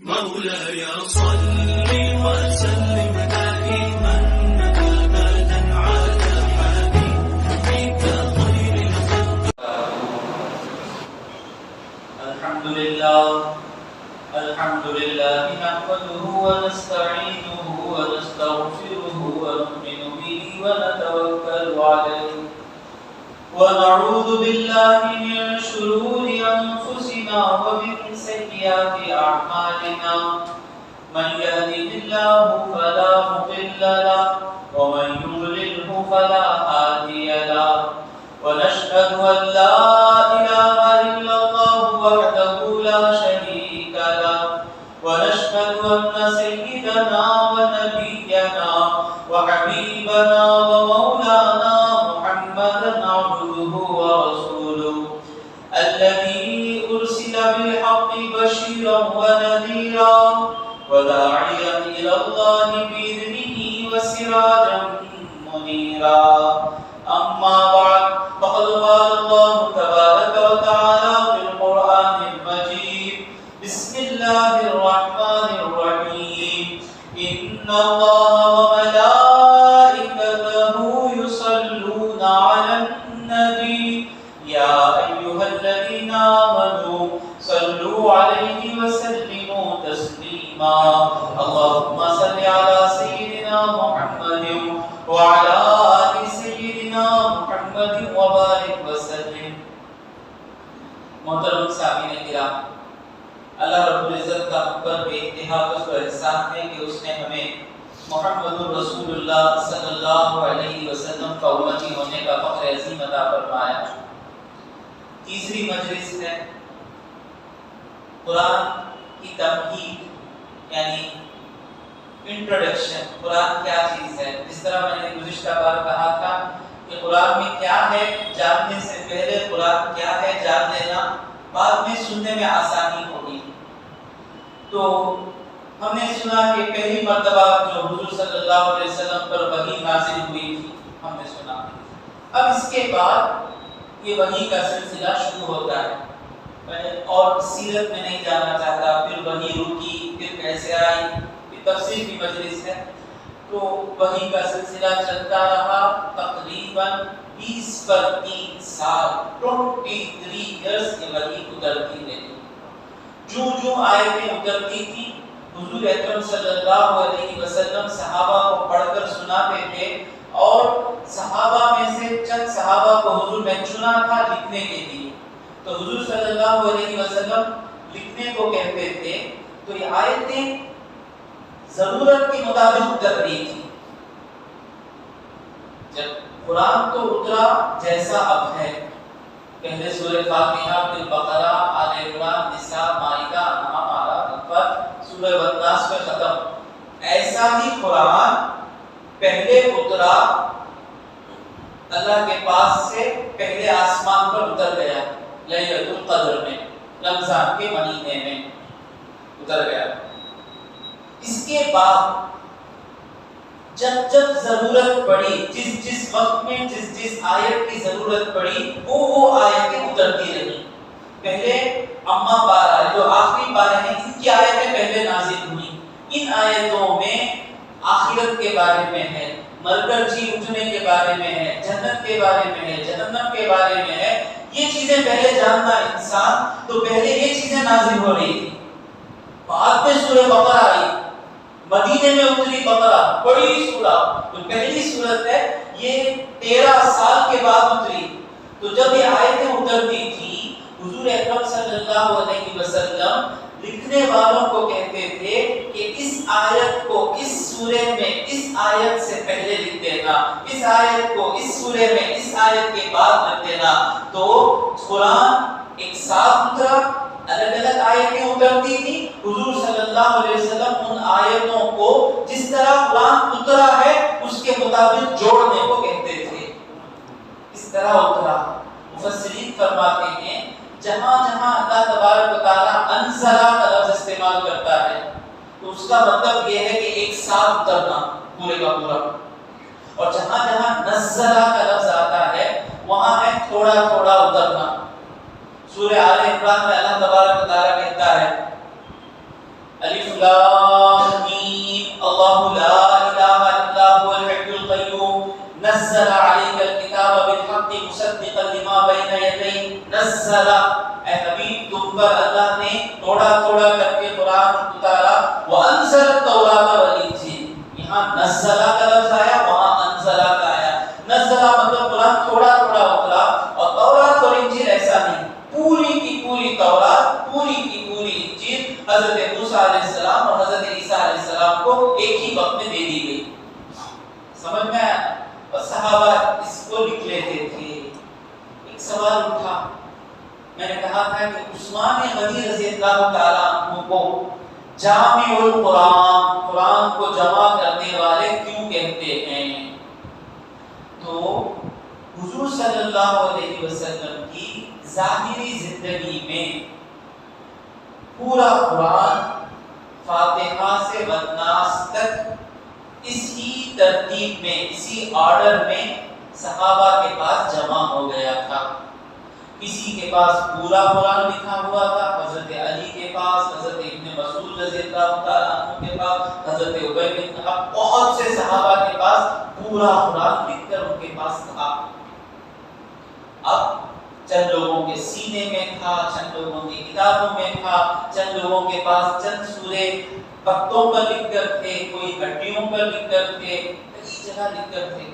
مولاي صل وسلم دائما أبدا على حبيبك خير الخلق. الحمد لله نحمده ونستعينه ونستغفره ونؤمن به ونتوكل عليه ونعوذ بالله من شرور أنفسنا ومن سيئات أعمالنا. من يهده الله فلا مضل له ومن يضلله فلا هادي له. ونشهد أن لا إله إلا الله وحده لا شريك له. ونشهد أن سيدنا ونبينا وحبيبنا ومولانا محمدا عبده ورسوله الذي أرسل بالحق بشيرا ونذيرا وداعيا إلى الله بإذنه وسراجا منيرا. أما بعد فقد قال الله تبارك وتعالى في القرآن المجيد: بسم الله الرحمن الرحيم. إن الله وملائكته يصلون على النبي يا أيها الذين آمنوا صلوا عليه وسلموا تسليما. اللهم صل على سيدنا محمد وعلى آل سيدنا محمد وبارك وسلم. محترم سامعین کرام، اللہ رب العزت کا اکبر بے انتہا اس پر احسان ہے کہ اس نے ہمیں محمد رسول اللہ صلی اللہ علیہ وسلم کا امتی ہونے کا فخر عظیم عطا فرمایا. تیسری مجلس ہے قرآن کی تمہید، یعنی انٹروڈکشن. قرآن کیا چیز ہے؟ جس طرح میں نے گزشتہ بار کہا تھا کہ قرآن میں کیا ہے جاننے سے پہلے قرآن کیا ہے جان لینا بعد میں سننے میں آسانی ہوگی. تو ہم نے سنا کہ پہلی مرتبہ جو حضور صلی اللہ علیہ وسلم پر وحی نازل ہوئی تھی ہم نے سنا. اب اس کے بعد یہ وحی کا سلسلہ شروع ہوتا ہے. میں اور سیرت میں نہیں جانا چاہتا، پھر وحی رکی، پھر کیسے آئی، پھر تفسیر کی مجلس ہے. تو وحی کا سلسلہ چلتا رہا تقریباً 20 پر 3 سال 23 ایئرز کی وحی اترتی رہی. جو آیتیں اترتی تھی حضور اکرم صلی اللہ علیہ وسلم صحابہ کو پڑھ کر سناتے تھے، اور صحابہ میں سے چند صحابہ کو حضور نے چنا تھا لکھنے کے لیے. تو حضور صلی اللہ علیہ وسلم لکھنے کو کہتے تھے. تو یہ آیتیں ضرورت کے مطابق اتر رہی تھی. جب قرآن تو اترا جیسا اب ہے، پہلے سورہ فاتحہ، پھر بقرہ، آل عمران، نساء، مائدہ، انعام، اعراف، انفال، سورہ والناس پہ ختم. ایسا ہی قرآن پہلے اترا اللہ کے پاس سے، پہلے آسمان پر اتر گیا لیلۃ القدر میں، رمضان کے مہینے میں اتر گیا. اس کے بعد جب ضرورت پڑی، جس وقت میں جس آیت کی ضرورت پڑی وہ آیتیں اترتی رہی. پہلے اما پارہ جو آخری پارے ہیں ان کی آیتیں پہلے نازل ہوئی. ان آیتوں میں آخرت کے بارے میں ہے، مر کر جی اٹھنے کے بارے میں ہے، جنت کے بارے میں ہے، جہنم کے بارے میں ہے. یہ چیزیں پہلے جاننا انسان، تو پہلے یہ چیزیں نازل ہو رہی تھی. بعد میں سورہ بقرہ آئی، مدینے میں اتری بقرہ، بڑی سورہ. تو پہلی سورت ہے یہ 13 سال کے بعد اتری. تو جب یہ آیتیں اترتی تھی حضور اکرم صلی اللہ علیہ وسلم لکھنے والوں کو کہتے تھے کہ اس آیت کو اس سورے میں اس آیت سے پہلے لکھ دینا، اس آیت کو اس سورے میں اس آیت کے بعد لکھ دینا. تو قرآن ایک ساتھ اترا، الگ الگ آیتیں اترتی تھی. حضور صلی اللہ علیہ وسلم ان آیتوں کو جس طرح قرآن اترا ہے اس کے مطابق جوڑنے کو کہتے تھے. اس طرح اترا. مفسرین فرماتے ہیں جہاں جہاں اللہ تبارک و تعالیٰ انزلہ کا لفظ استعمال کرتا ہے تو اس کا مطلب یہ ہے کہ ایک ساتھ اترنا پورے کا پورا. اور جہاں جہاں نزلہ کا لفظ آتا ہے وہاں ہے تھوڑا تھوڑا اترنا. سورہ آل عمران میں اللہ تبارک و تعالیٰ کہتا ہے الف لام میم اللہ لا الہ الا هو الحی القیوم نزل علیک الکتاب بالحق مصدقا لما بین یدیہ نزل، اے حبیب تم پر اللہ نے تھوڑا تھوڑا کر کے قرآن اتارا، وانزل التوراۃ والانجیل، یہاں نزل کا لفظ آیا وہاں انزل کا آیا، نزل مطلب قرآن تھوڑا تھوڑا اترا، اور تورات اور انجیل ایسا نہیں، پوری کی پوری تورات پوری کی پوری انجیل حضرت موسیٰ علیہ السلام اور حضرت عیسیٰ علیہ السلام کو ایک ہی وقت میں دے دی گئی۔ سمجھ میں آیا؟ اور صحابہ اس کو لکھ لیتے تھے۔ ایک سوال اٹھا، میں نے کہا تھا کہ عثمان غنی رضی اللہ تعالیٰ عنہ کو جامع القرآن، قرآن کو جمع کرنے والے کیوں کہتے ہیں؟ تو حضور صلی اللہ علیہ وسلم کی ظاہری زندگی میں پورا قرآن فاتحہ سے والناس تک اسی ترتیب میں، اسی آرڈر میں صحابہ کے پاس جمع ہو گیا تھا۔ کسی کے پاس پورا قرآن لکھا ہوا تھا، حضرت علی کے پاس، حضرت ابن مسعود رضی اللہ تعالیٰ عنہ کے پاس، حضرت ابی بن کعب، بہت سے صحابہ کے پاس پورا قرآن لکھ کر ان کے پاس تھا۔ اب چند لوگوں کے سینے میں تھا، چند لوگوں کی کتابوں میں تھا، چند لوگوں کے پاس چند سورے پتوں پر لکھ کر تھے، کوئی ہڈیوں پر لکھ کر تھے، کئی جگہ لکھ کر تھے،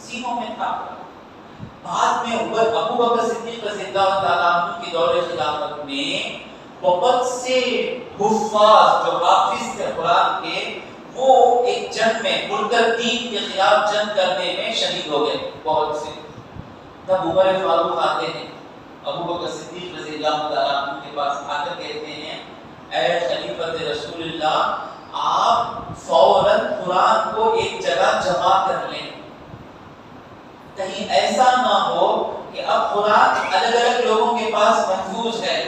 سینوں میں تھا۔ بعد میں ابو بکر صدیق رضی اللہ تعالیٰ عنہ کی دور خلافت میں بہت سے حفاظ جو حافظ تھے قرآن کے، وہ ایک جنگ میں مرتدین کے خلاف جنگ کرنے میں شہید ہو گئے بہت سے۔ تب عمر فاروق آتے ہیں ابو بکر صدیق رضی اللہ تعالیٰ عنہ کے پاس، آ کر کہتے ہیں اے خلیفۃ رسول اللہ، آپ فوراً قرآن کو ایک جگہ جمع کر لیں، کہیں ایسا نہ ہو کہ اب قرآن الگ الگ لوگوں کے پاس محفوظ ہے،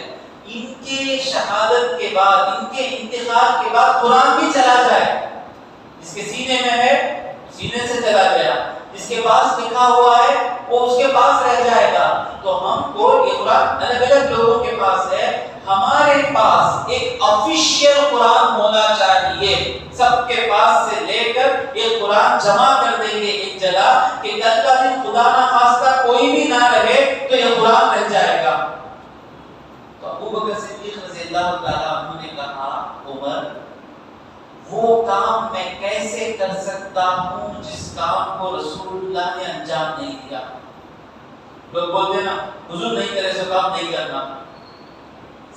ان کے شہادت کے بعد، ان کے انتقال کے بعد قرآن بھی چلا جائے، جس کے سینے میں ہے سینے سے چلا گیا، جس کے پاس لکھا ہوا ہے وہ اس کے پاس رہ جائے گا۔ تو ہم کو یہ قرآن الگ الگ لوگوں کے پاس ہے، ہمارے پاس ایک آفیشیل قرآن ہونا چاہیے، سب کے پاس سے لے کر ایک قرآن جمع کر دیں گے ایک جگہ کہ کل کا دن خدا نہ خواستہ کوئی بھی نہ رہے تو یہ قرآن رہ جائے گا۔ تو ابو بکر صدیق رضی اللہ تعالیٰ عنہ نے کہا عمر، وہ کام میں کیسے کر سکتا ہوں جس کام کو رسول اللہ نے انجام نہیں دیا؟ لوگ بولتے نا حضور نہیں کرے سو کام نہیں کرنا۔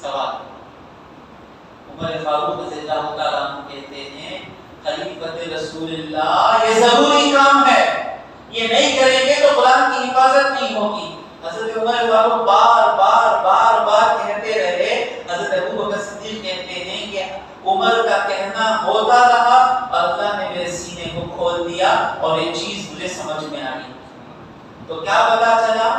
سوال، عمر فاروق رضی اللہ تعالیٰ عنہ کہتے ہیں خلیفۃ رسول اللہ یہ ضروری کام ہے، یہ نہیں کریں گے تو قرآن کی حفاظت نہیں ہوگی۔ حضرت عمر فاروق بار بار بار بار کہتے رہے، حضرت ابو بکر صدیق کہتے ہیں کہ عمر کا کہنا ہوتا رہا اور اللہ نے میرے سینے کو کھول دیا اور یہ چیز مجھے سمجھ میں آئی۔ تو کیا پتا چلا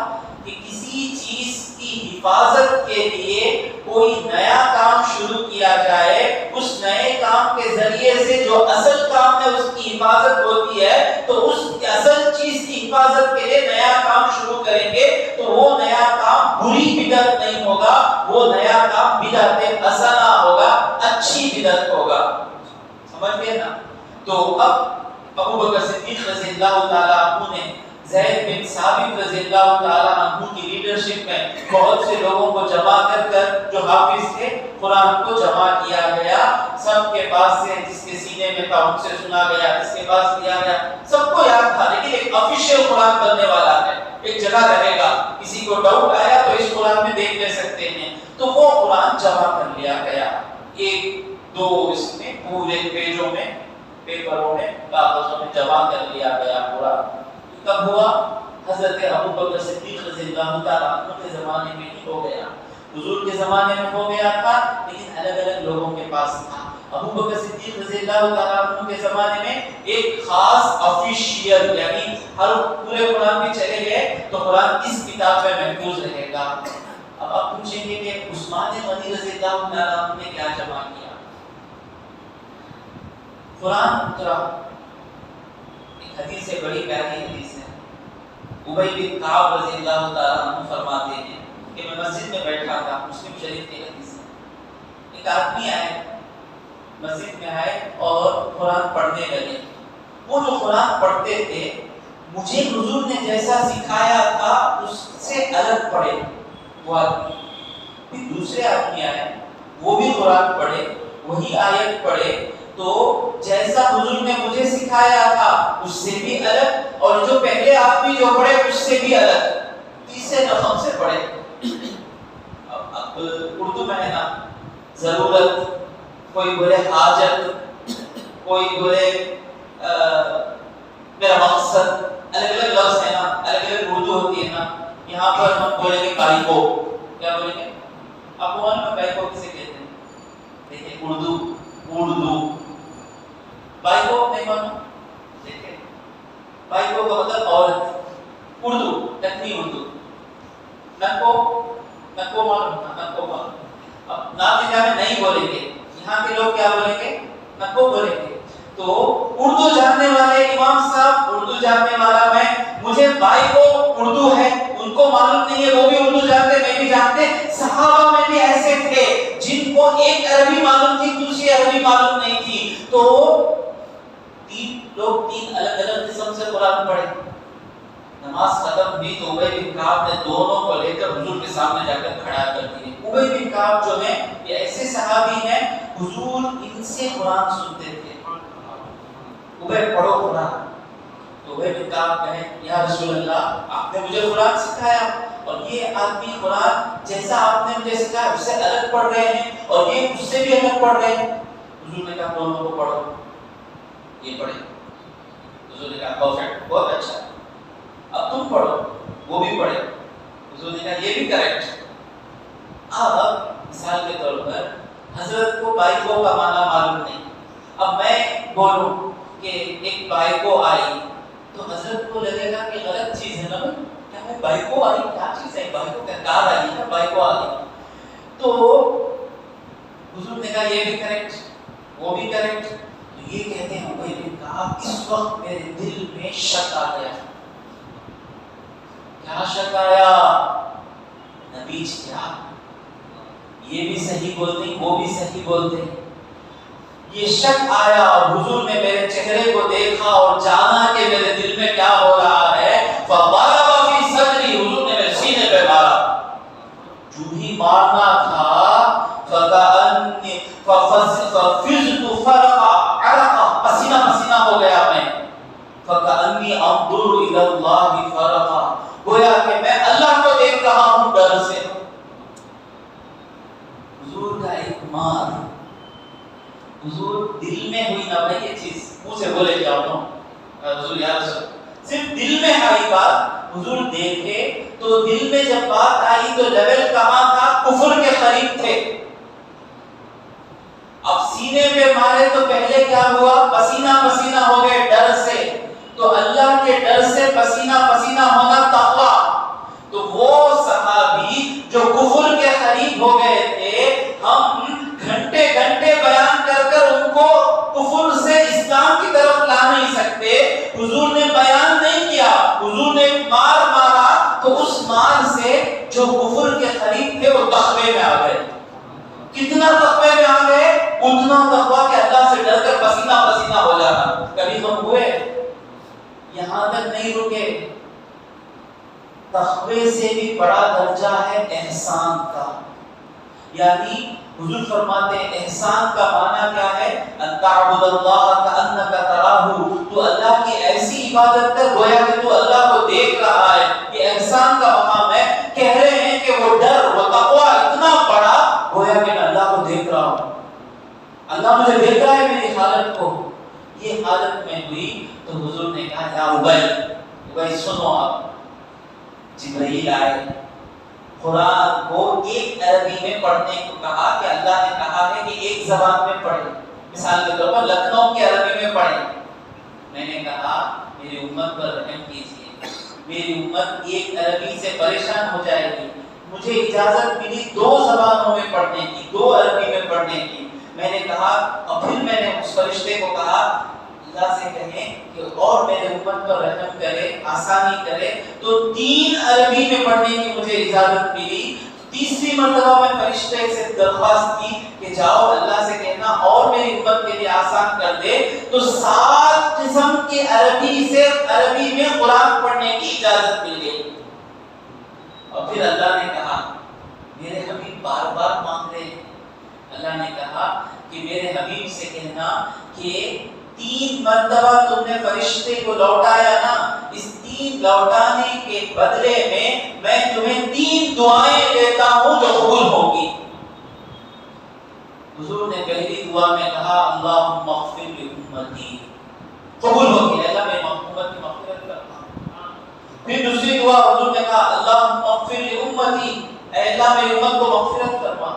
کہ کسی چیز کی حفاظت کے لیے کوئی نیا کام شروع کیا جائے، اس نئے کام کے ذریعے سے جو اصل کام ہے اس کی حفاظت ہوتی ہے، تو اس اصل چیز کی حفاظت کے لیے نیا کام شروع کریں گے تو وہ نیا کام بری بدعت نہیں ہوگا، وہ نیا کام بدعت حسنہ ہوگا، اچھی بدعت ہوگا۔ سمجھ گئے نا؟ تو اب ابو بکر صدیق رضی اللہ تعالیٰ عنہ نے زید بن ثابت رضی اللہ تعالیٰ عنہ کی لیڈرشپ میں بہت سے لوگوں کو جمع کر کر جو حافظ تھے قرآن کو جمع کیا گیا، سب کے پاس سے جس کے سینے میں تھا ان سے سنا گیا، جس کے پاس دیا گیا، سب کو یاد تھا، لیکن ایک آفیشیل قرآن بننے والا ہے، ایک جگہ رہے گا، کسی کو ڈاؤٹ آیا تو اس قرآن میں دیکھ لے سکتے ہیں، تو وہ قرآن جمع کر لیا گیا، ایک دو اس میں پورے پیجوں میں، پیپروں میں، کاغذوں میں جمع کر لیا گیا قرآن۔ کب ہوا؟ حضرت ابو بکر صدیق رضی اللہ تعالیٰ عنہ کے زمانے میں ہی ہو گیا، حضور کے زمانے میں ہو گیا تھا لیکن الگ الگ لوگوں کے پاس تھا۔ ابو بکر صدیق رضی اللہ تعالیٰ عنہ کے زمانے میں ایک خاص آفیشیل، یعنی ہر پورے قرآن میں چلے گئے تو قرآن اس کتاب میں محفوظ رہے گا۔ اب آپ پوچھیں گے کہ عثمان غنی رضی اللہ تعالیٰ عنہ نے کیا جمع کیا؟ قرآن اترا، ایک حدیث ہے، بڑی پیاری حدیث ہے، ابی بن کعب رضی اللہ تعالیٰ عنہ فرماتے ہیں کہ میں مسجد میں بیٹھا تھا، مسلم شریف کی حدیث ہے، ایک آدمی آئے، مسجد میں آئے اور قرآن پڑھنے لگے. وہ جو قرآن پڑھتے تھے مجھے حضور نے جیسا سکھایا تھا اس سے الگ پڑھے وہ آدمی. پھر دوسرے آدمی آئے وہ بھی قرآن پڑھے, وہی آیت پڑھے تو جیسا حضور نے مجھے سکھایا تھا اس سے بھی الگ, اور جو پہلے آدمی جو پڑھے اس سے بھی الگ, تیسرے رقم سے پڑھے. اب اردو میں ہے نا, ضرورت, کوئی بولے حاجت, کوئی بولے میرا مقصد, الگ الگ لفظ ہے نا, الگ الگ اردو ہوتی ہے نا. یہاں پر ہم بولیں گے بھائی کو, کیا بولیں گے آپ کو معلوم ہے بھائی کو کسے کہتے ہیں؟ دیکھیں اردو بھائی کو نہیں معلوم, دیکھیں بھائی کو کا مطلب عورت, اردو دکنی اردو. نکو معلوم, نکو معلوم. اب ناطقہ میں نہیں بولیں گے, یہاں کے لوگ کیا بولیں گے, نکو بولیں گے. تو اردو جاننے والے امام صاحب, اردو جاننے والا میں, مجھے بھائی کو اردو ہے ان کو معلوم نہیں ہے, وہ بھی اردو جانتے میں بھی جانتے. صحابہ میں بھی ایسے تھے جن کو ایک عربی معلوم تھی دوسری عربی معلوم نہیں تھی, تو تین لوگ تین الگ الگ قسم سے قرآن پڑھے. نماز ختم ہوئی تو ابی بن کعب نے دونوں کو لے کر حضور کے سامنے جا کر کھڑا کر دیے. ابی بن کعب جو ہے یہ ایسے صحابی ہیں حضور ان سے قرآن سنتے تھے. ابی پڑھو قرآن, تو ابی بن کعب کہے یا رسول اللہ آپ نے مجھے قرآن سکھایا اور یہ آدمی قرآن جیسا آپ نے مجھے سکھایا اس سے الگ پڑھ رہے ہیں اور یہ اس سے بھی الگ پڑھ رہے ہیں. حضور نے کہا دونوں کو پڑھو, یہ پڑھے. حضور نے کہا پرفیکٹ, بہت اچھا, اب تم پڑھو, وہ بھی پڑھے. حضور نے کہا یہ بھی کریکٹ. اب مثال کے طور پر حضرت کو بھائی کو کا معنی معلوم نہیں, اب میں بولوں کہ ایک بھائی کو آئی تو حضرت کو لگے گا کہ غلط چیز ہے نا, کیا میں بھائی کو آئی کیا چیز ہے, بھائی کو کیا کار آئی ہے, بھائی کو آئی. تو حضور نے کہا یہ بھی کریکٹ وہ بھی کریکٹ. تو یہ کہتے ہیں ابی بن کعب اس وقت میرے دل میں شک آ گیا. کیا شک آیا, نبی کیا یہ بھی صحیح بولتے وہ بھی صحیح بولتے. یہ شک آیا اور حضور نے میرے چہرے کو دیکھا اور جانا کہ میرے دل میں کیا ہو رہا ہے. فضرب فی صدری, حضور نے میرے سینے پہ مارا. جو ہی مارنا تھا فکأنی ففزت فرقا عرقا, پسینہ پسینہ ہو گیا میں. فکأنی انظر الی اللہ فرقا, گویا کہ میں اللہ کو دیکھ رہا ہوں ڈر سے. حضور کا ایک مار, حضور دل میں ہوئی نہ بھائی یہ چیز منہ سے بولے کیا ہوں حضور یا رسول, صرف دل میں آئی بات. حضور دیکھے تو دل میں جب بات آئی تو لیول کہاں تھا, کفر کے قریب تھے. اب سینے پہ مارے تو پہلے کیا ہوا, پسینہ پسینہ ہو گئے ڈر سے. تو اللہ کے ڈر سے پسینہ پسینہ ہونا تقویٰ. تو وہ صحابی جو کفر کے قریب ہو گئے تھے, ہم گھنٹے گھنٹے بیان کر کر ان کو کفر سے اسلام کی طرف لا نہیں سکتے. حضور نے بیان نہیں کیا, حضور نے مار مارا تو اس مار سے جو کفر کے قریب تھے وہ تقوی میں آ گئے. کتنا تقوی میں آ گئے, اتنا تقوی کہ اللہ سے ڈر کر پسینہ پسینہ ہو جانا. کبھی ہم ہوئے, یہاں تک نہیں رکے. تقوی سے بھی بڑا درجہ ہے احسان کا. یعنی حضور فرماتے ہیں احسان کا معنی کیا ہے, ان تعبد اللہ کأنک تراہ, تو اللہ کی ایسی عبادت کر گویا کہ تو اللہ کو دیکھ رہا ہے. یہ احسان کا مقام ہے. کہہ رہے ہیں کہ وہ ڈر وہ تقوی اتنا بڑا گویا کہ میں اللہ کو دیکھ رہا ہوں, اللہ مجھے دیکھ رہا ہے میری حالت کو. یہ حالت میں ہوئی تو حضور نے کہا یا ابی سنو, آپ جبرائیل آئے, قرآن کو ایک عربی میں پڑھنے کو کہا کہ اللہ نے کہا ہے کہ ایک زبان میں پڑھیں. مثال کے طور پر لکھنؤ کے عربی میں پڑھیں. میں نے کہا میری امت پر رحم کیجیے, میری امت ایک عربی سے پریشان ہو جائے گی. مجھے اجازت ملی 2 زبانوں میں پڑھنے کی, 2 عربی میں پڑھنے کی. میں نے کہا, اور پھر میں نے اس فرشتے کو کہا اللہ سے کہیں کہ اور میرے امت پر رحم کرے, آسانی کرے. تو 3 عربی میں پڑھنے کی مجھے اجازت ملی. تیسری مرتبہ میں فرشتے سے درخواست کی کہ جاؤ اللہ سے کہنا اور میری امت کے لیے آسان کر دے، تو 7 قسم کے عربی میں قرآن پڑھنے کی اجازت مل گئی۔ اور پھر اللہ نے کہا، میرے حبیب بار بار مانگ رہے ہیں، اللہ نے کہا کہ میرے حبیب سے کہنا کہ 3 مرتبہ تم نے فرشتے کو لوٹایا نا، اس 3 لوٹانے کے بدلے میں تمہیں 3 دعائیں دیتا ہوں جو قبول ہوں گی۔ حضور نے پہلی دعا میں کہا اللہم اغفر لامتی، قبول ہوگی، اللہ میں امت کی مغفرت کرتا ہوں۔ پھر دوسری دعا حضور نے کہا اللہم اغفر لامتی، اے اللہ میری امت کو مغفرت کروا۔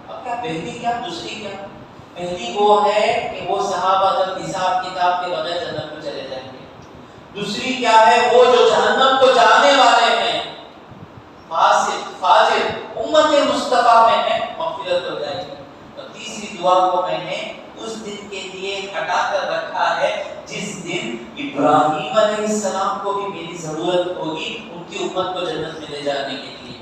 اب کیا پہلی کیا دوسری کیا؟ پہلی وہ ہے کہ وہ صحابہ جب حساب کتاب کے بغیر جنت میں چلے جائیں گے۔ دوسری کیا ہے؟ وہ جو جہنم کو جانے والے ہیں، فاسق فاجر، امت مصطفیٰ میں ہیں، مغفرت ہو جائے گی۔ اور تیسری دعا کو میں نے اس دن کے لیے ہٹا کر رکھا ہے جس دن ابراہیم علیہ السلام کو بھی میری ضرورت ہوگی ان کی امت کو جنت میں لے جانے کے لیے۔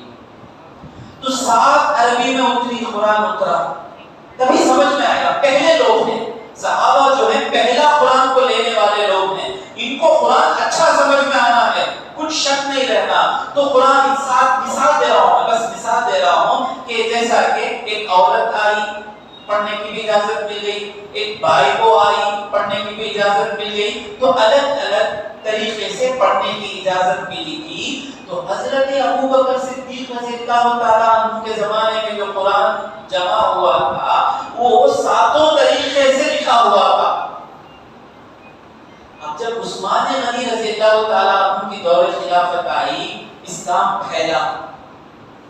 تو 7 عربی میں اتری قرآن اترا، تبھی سمجھ میں آئے گا۔ پہلے لوگ ہیں صحابہ جو ہیں، پہلا قرآن کو لینے والے لوگ ہیں، ان کو قرآن اچھا سمجھ میں آنا ہے، کچھ شک نہیں رہنا۔ تو قرآن مثال دے رہا ہوں، بس مثال دے رہا ہوں کہ جیسا کہ ایک عورت آئی پڑھنے کی بھی اجازت مل گئی، ایک بھائی کو آئی پڑھنے کی بھی اجازت مل گئی، تو الگ الگ طریقے سے پڑھنے کی اجازت ملی تھی۔ تو حضرت ابوبکر صدیق رضی اللہ تعالیٰ عنہ کے زمانے میں جو قرآن جمع ہوا تھا وہ 7 طریقے سے لکھا ہوا تھا۔ اب جب عثمان غنی رضی اللہ تعالیٰ عنہ کی دور خلافت آئی، اسلام پھیلا،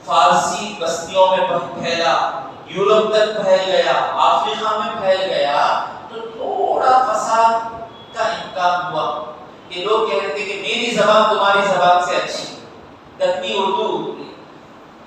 فارسی بستیوں میں پھیلا، یورپ تک پھیل گیا، افریقہ میں پھیل گیا، تو تھوڑا فساد کا امکان ہوا کہ لوگ کہہ رہے تھے کہ میری زبان تمہاری زبان سے اچھی، دکنی اردو۔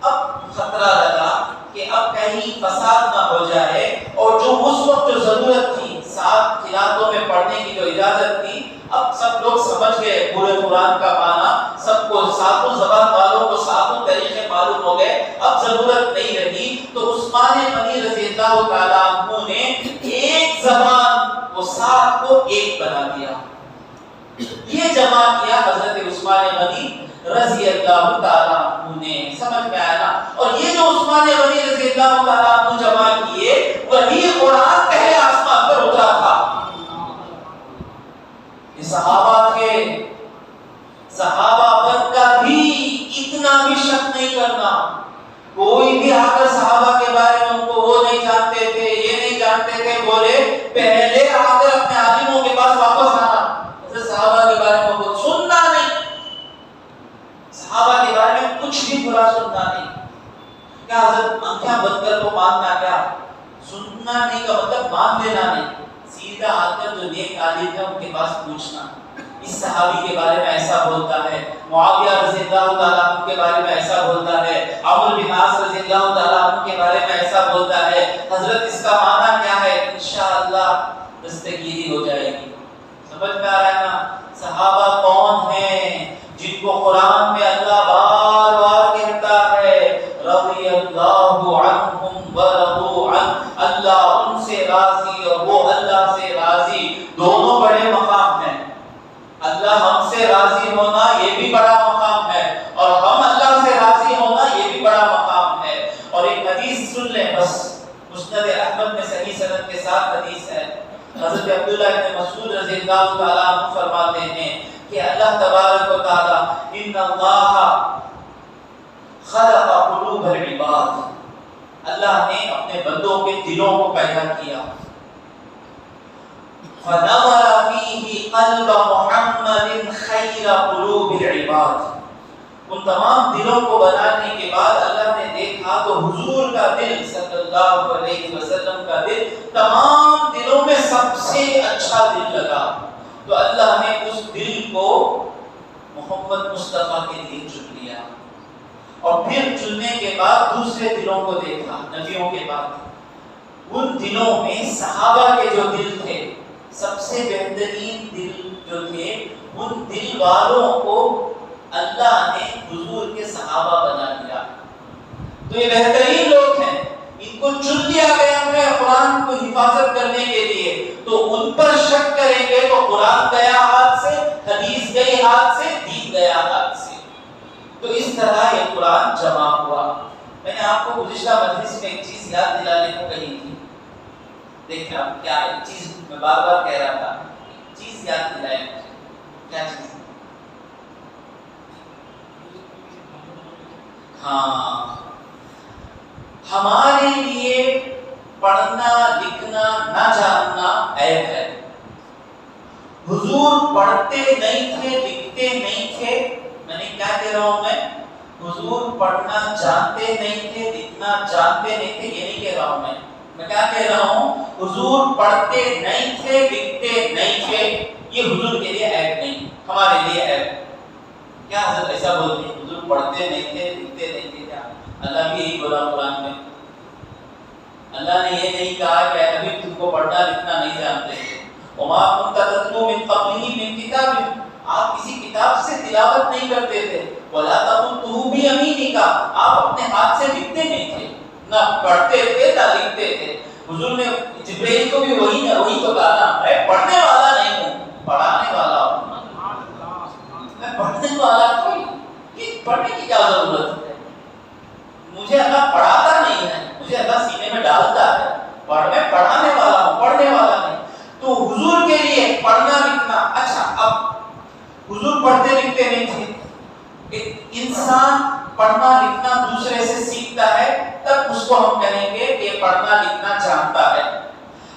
اب خطرہ لگا کہ اب کہیں فساد نہ ہو جائے، اور جو اس وقت جو ضرورت تھی 7 قراتوں میں پڑھنے کی جو اجازت تھی، اب سب لوگ سمجھ گئے پورے قرآن کا معنی، سب کو 7 زبان والوں کو 7 طریقے معلوم ہو گئے، اب ضرورت نہیں رہی۔ تو عثمان غنی رضی اللہ تعالیٰ عنہ نے ایک زبان وہ 7 کو ایک بنا دیا۔ یہ جمع کیا حضرت عثمان غنی رضی اللہ تعالیٰ عنہ نے، سمجھ میں آیا نا؟ اور یہ جو عثمان غنی رضی اللہ تعالیٰ عنہ جمع کیے، وہی قرآن پہلے آسمان پر اترا تھا۔ یہ صحابہ تھے، صحابہ پر کبھی اتنا بھی شک نہیں کرنا۔ کوئی بھی آ کر صحابہ کے بارے میں ان کو وہ نہیں جانتے تھے، یہ نہیں جانتے تھے، بولے پہلے آ کر اپنے عالموں کے پاس واپس آنا۔ صحابہ کے بارے میں وہ سننا نہیں، صحابہ کے بارے میں کچھ بھی برا سننا نہیں۔ کیا حضرت آنکھیں بند کر کو ماننا، کیا سننا نہیں کا مطلب مان لینا نہیں، سیدھا آ کر جو نیک عالم ہے ان کے پاس پوچھنا، اس صحابی کے بارے میں ایسا بولتا ہے، معاویہ رضی اللہ تعالیٰ عنہ کے بارے میں ایسا بولتا ہے، عمرو بن عاص رضی اللہ تعالیٰ عنہ کے بارے میں ایسا بولتا ہے، حضرت اس کا معنی کیا ہے؟ انشاءاللہ دستگیری ہو جائے گی۔ سمجھ میں آ رہا ہے نا؟ صحابہ کون ہیں جن کو قرآن میں اللہ بار بار کہتا ہے رضی اللہ عنہم ورضوا عنہ، اللہ ان سے راضی اور وہ اللہ سے راضی۔ دونوں بڑے مقام ہیں، اللہ ہم سے راضی ہونا یہ بھی بڑا مقام ہے، اور ہم اللہ سے راضی ہونا یہ بھی بڑا مقام ہے۔ اور ایک حدیث سن لیں بس، مسند احمد میں صحیح سند کے ساتھ حدیث ہے، حضرت عبداللہ ابن مسعود رضی اللہ تعالیٰ عنہ فرماتے ہیں کہ اللہ تبارک و تعالی ان اللہ خلق قلوب العباد، اللہ نے اپنے بندوں کے دلوں کو پیدا کیا، فنظر فیہ قلب محمد خیر قلوب العباد، ان تمام دلوں کو بنانے کے بعد اللہ نے دیکھا تو حضور کا دل صلی اللہ علیہ وسلم کا دل تمام دلوں میں سب سے اچھا دل لگا، تو اللہ نے اس دل کو محمد مصطفیٰ کے لیے چن لیا، اور پھر چننے کے بعد دوسرے دلوں کو دیکھا نبیوں کے بعد، ان دلوں میں صحابہ کے جو دل تھے، سب سے بہترین دل جو تھے، ان دل والوں کو اللہ نے حضور کے صحابہ بنا دیا۔ تو یہ بہترین لوگ ہیں، ان کو چن لیا گیا ہے قرآن کو حفاظت کرنے کے لیے، تو ان پر شک کریں گے تو قرآن گیا ہاتھ سے، حدیث گئی ہاتھ سے، دین گیا ہاتھ سے۔ تو اس طرح یہ قرآن جمع ہوا۔ میں نے آپ کو گزشتہ مجلس میں ایک چیز یاد دلانے کو کہی تھی، دیکھیں آپ کیا ایک چیز میں بار بار کہہ رہا تھا، چیز یاد دلائے مجھے، کیا چیز؟ ہاں، ہمارے لیے پڑھنا لکھنا نہ جاننا عیب ہے۔ حضور پڑھتے نہیں تھے، لکھتے نہیں تھے، میں نے کیا کہہ رہا ہوں، میں حضور پڑھنا جانتے نہیں تھے، لکھنا جانتے نہیں تھے، یہ نہیں کہہ رہا ہوں میں کیا کہہ رہا ہوں، حضور پڑھتے نہیں تھے، لکھتے نہیں تھے، یہ حضور کے لیے عیب نہیں، ہمارے لیے عیب۔ کیا حضرت ایسا بولتے ہیں حضور پڑھتے نہیں تھے، لکھتے نہیں تھے؟ کیا اللہ بھی یہی بولا قرآن میں؟ اللہ نے یہ نہیں کہا کہ اے نبی تم کو پڑھنا لکھنا نہیں جانتے تھے، وما كنت تتلو من قبله من کتاب، آپ کسی کتاب سے تلاوت نہیں کرتے تھے، ولا تخطه بيمينك، آپ اپنے ہاتھ سے لکھتے نہیں تھے، نہ پڑھتے تھے نہ لکھتے تھے۔ حضور نے جبرائیل کو بھی وہی تو کہا نا، میں پڑھنے والا نہیں ہوں، پڑھانے والا ہوں۔ میں پڑھنے والا کوئی، یہ پڑھنے کی کیا ضرورت ہے؟ مجھے اللہ پڑھاتا نہیں ہے، مجھے اللہ سینے میں ڈالتا ہے، میں پڑھانے والا ہوں، پڑھنے والا نہیں۔ تو حضور کے لیے پڑھنا لکھنا، اچھا اب حضور پڑھتے لکھتے نہیں تھے، انسان پڑھنا لکھنا دوسرے سے سیکھتا ہے تب اس کو ہم کہیں گے کہ یہ پڑھنا لکھنا جانتا ہے۔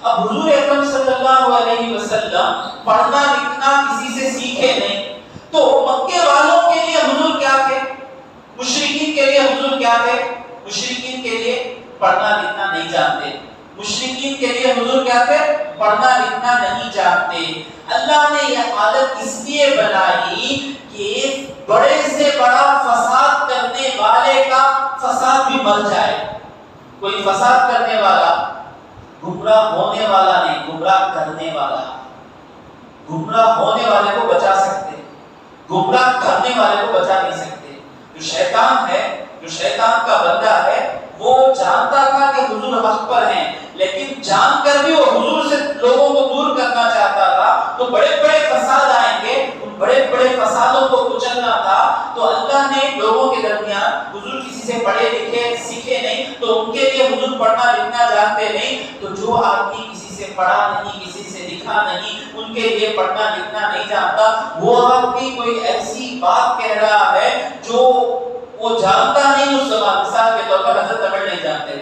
اب حضور اکرم صلی اللہ علیہ وسلم پڑھنا لکھنا کسی سے سیکھے نہیں، تو مکے والوں کے لیے حضور کیا تھے؟ مشرکین کے لیے حضور کیا تھے؟ مشرکین کے لیے پڑھنا لکھنا نہیں جانتے، مشرکین کے لیے حضور کیا تھے؟ پڑھنا لکھنا نہیں جانتے۔ اللہ نے یہ حالت اس لیے بنائی کہ بڑے سے بڑا فساد کرنے والے کا فساد بھی مر جائے۔ کوئی فساد کرنے والا گمراہ ہونے والا نہیں، گمراہ کرنے والا، گمراہ ہونے والے کو بچا سکتے، گمراہ کرنے والے کو بچا نہیں سکتے۔ جو شیطان ہے، جو شیطان کا بندہ ہے، وہ جانتا تھا کہ حضور حق پر ہیں، لیکن جان کر بھی وہ حضور سے لوگوں کو دور کرنا چاہتا تھا، تو بڑے بڑے فساد آئیں گے، ان بڑے بڑے فسادوں کو کچلنا تھا۔ تو اللہ نے لوگوں کے درمیان، حضور کسی سے پڑھے لکھے سیکھے نہیں، تو ان کے لیے حضور پڑھنا لکھنا جانتے نہیں، تو جو آدمی کسی سے پڑھا نہیں، کسی سے لکھا نہیں، ان کے لیے پڑھنا لکھنا نہیں جانتا، وہ آدمی کوئی ایسی بات کہہ رہا ہے جو وہ جانتا نہیں اس زبان۔ مثال کے طور پر حضرت تمل نہیں جانتے،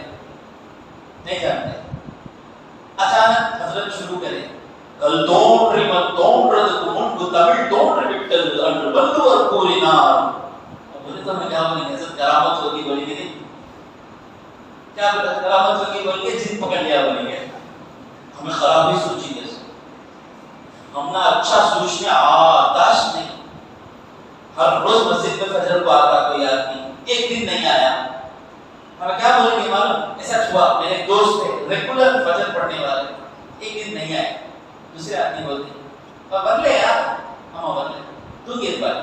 نہیں جانتے، اچانک حضرت شروع کرے کل تونڈری من تونڈرد منڈو تمل تونڈر بٹل انڈر بندو اور پوری نار۔ اب بولے تو ہمیں کیا بولیں گے؟ حضرت کرامت ہوگی بولیں گے نہیں؟ کیا بولے کرامت ہوگی بولیں گے؟ جن پکڑ لیا بولیں گے؟ ہمیں خرابی سوچی ہے، ہم نہ اچھا سوچنے آداش نہیں۔ ہر روز مسجد میں فجر کو آتا کوئی آدمی، ایک دن نہیں آیا، ہمیں کیا بولیں گے معلوم؟ ایسا ہوا، میرے دوست تھے ریگولر فجر پڑھنے والے، ایک دن نہیں آئے، دوسرے آدمی بولتے برلے یار ہم برلے تو کیت بار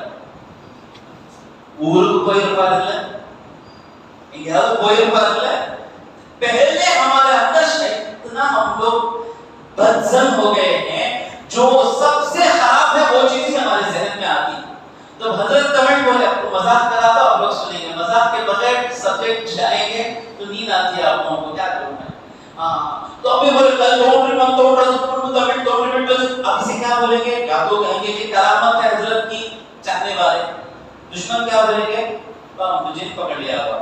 ಊರು کوئی ಬರಲ್ಲ ಯಾವುದು کوئی ಬರಲ್ಲ۔ پہلے ہمارے اندر اتنا ہم لوگ بدظن ہو گئے ہیں، جو سب سے خراب ہے وہ چیزیں ہمارے ذہن میں آتی۔ تو حضرت تمل بولے، مذاق کرا تھا اور لوگ سنیں گے، مذاق کے بغیر سبجیکٹ جائیں گے تو نیند آتی ہے آپ لوگوں کو، کیا کروں میں؟ تو ابھی بولے کل تمل اب اسے کیا بولیں گے؟ یا تو کہیں گے کہ کرامت ہے حضرت کی چاہنے والے، دشمن کیا بولیں گے؟ جن پکڑ لیا ہوا،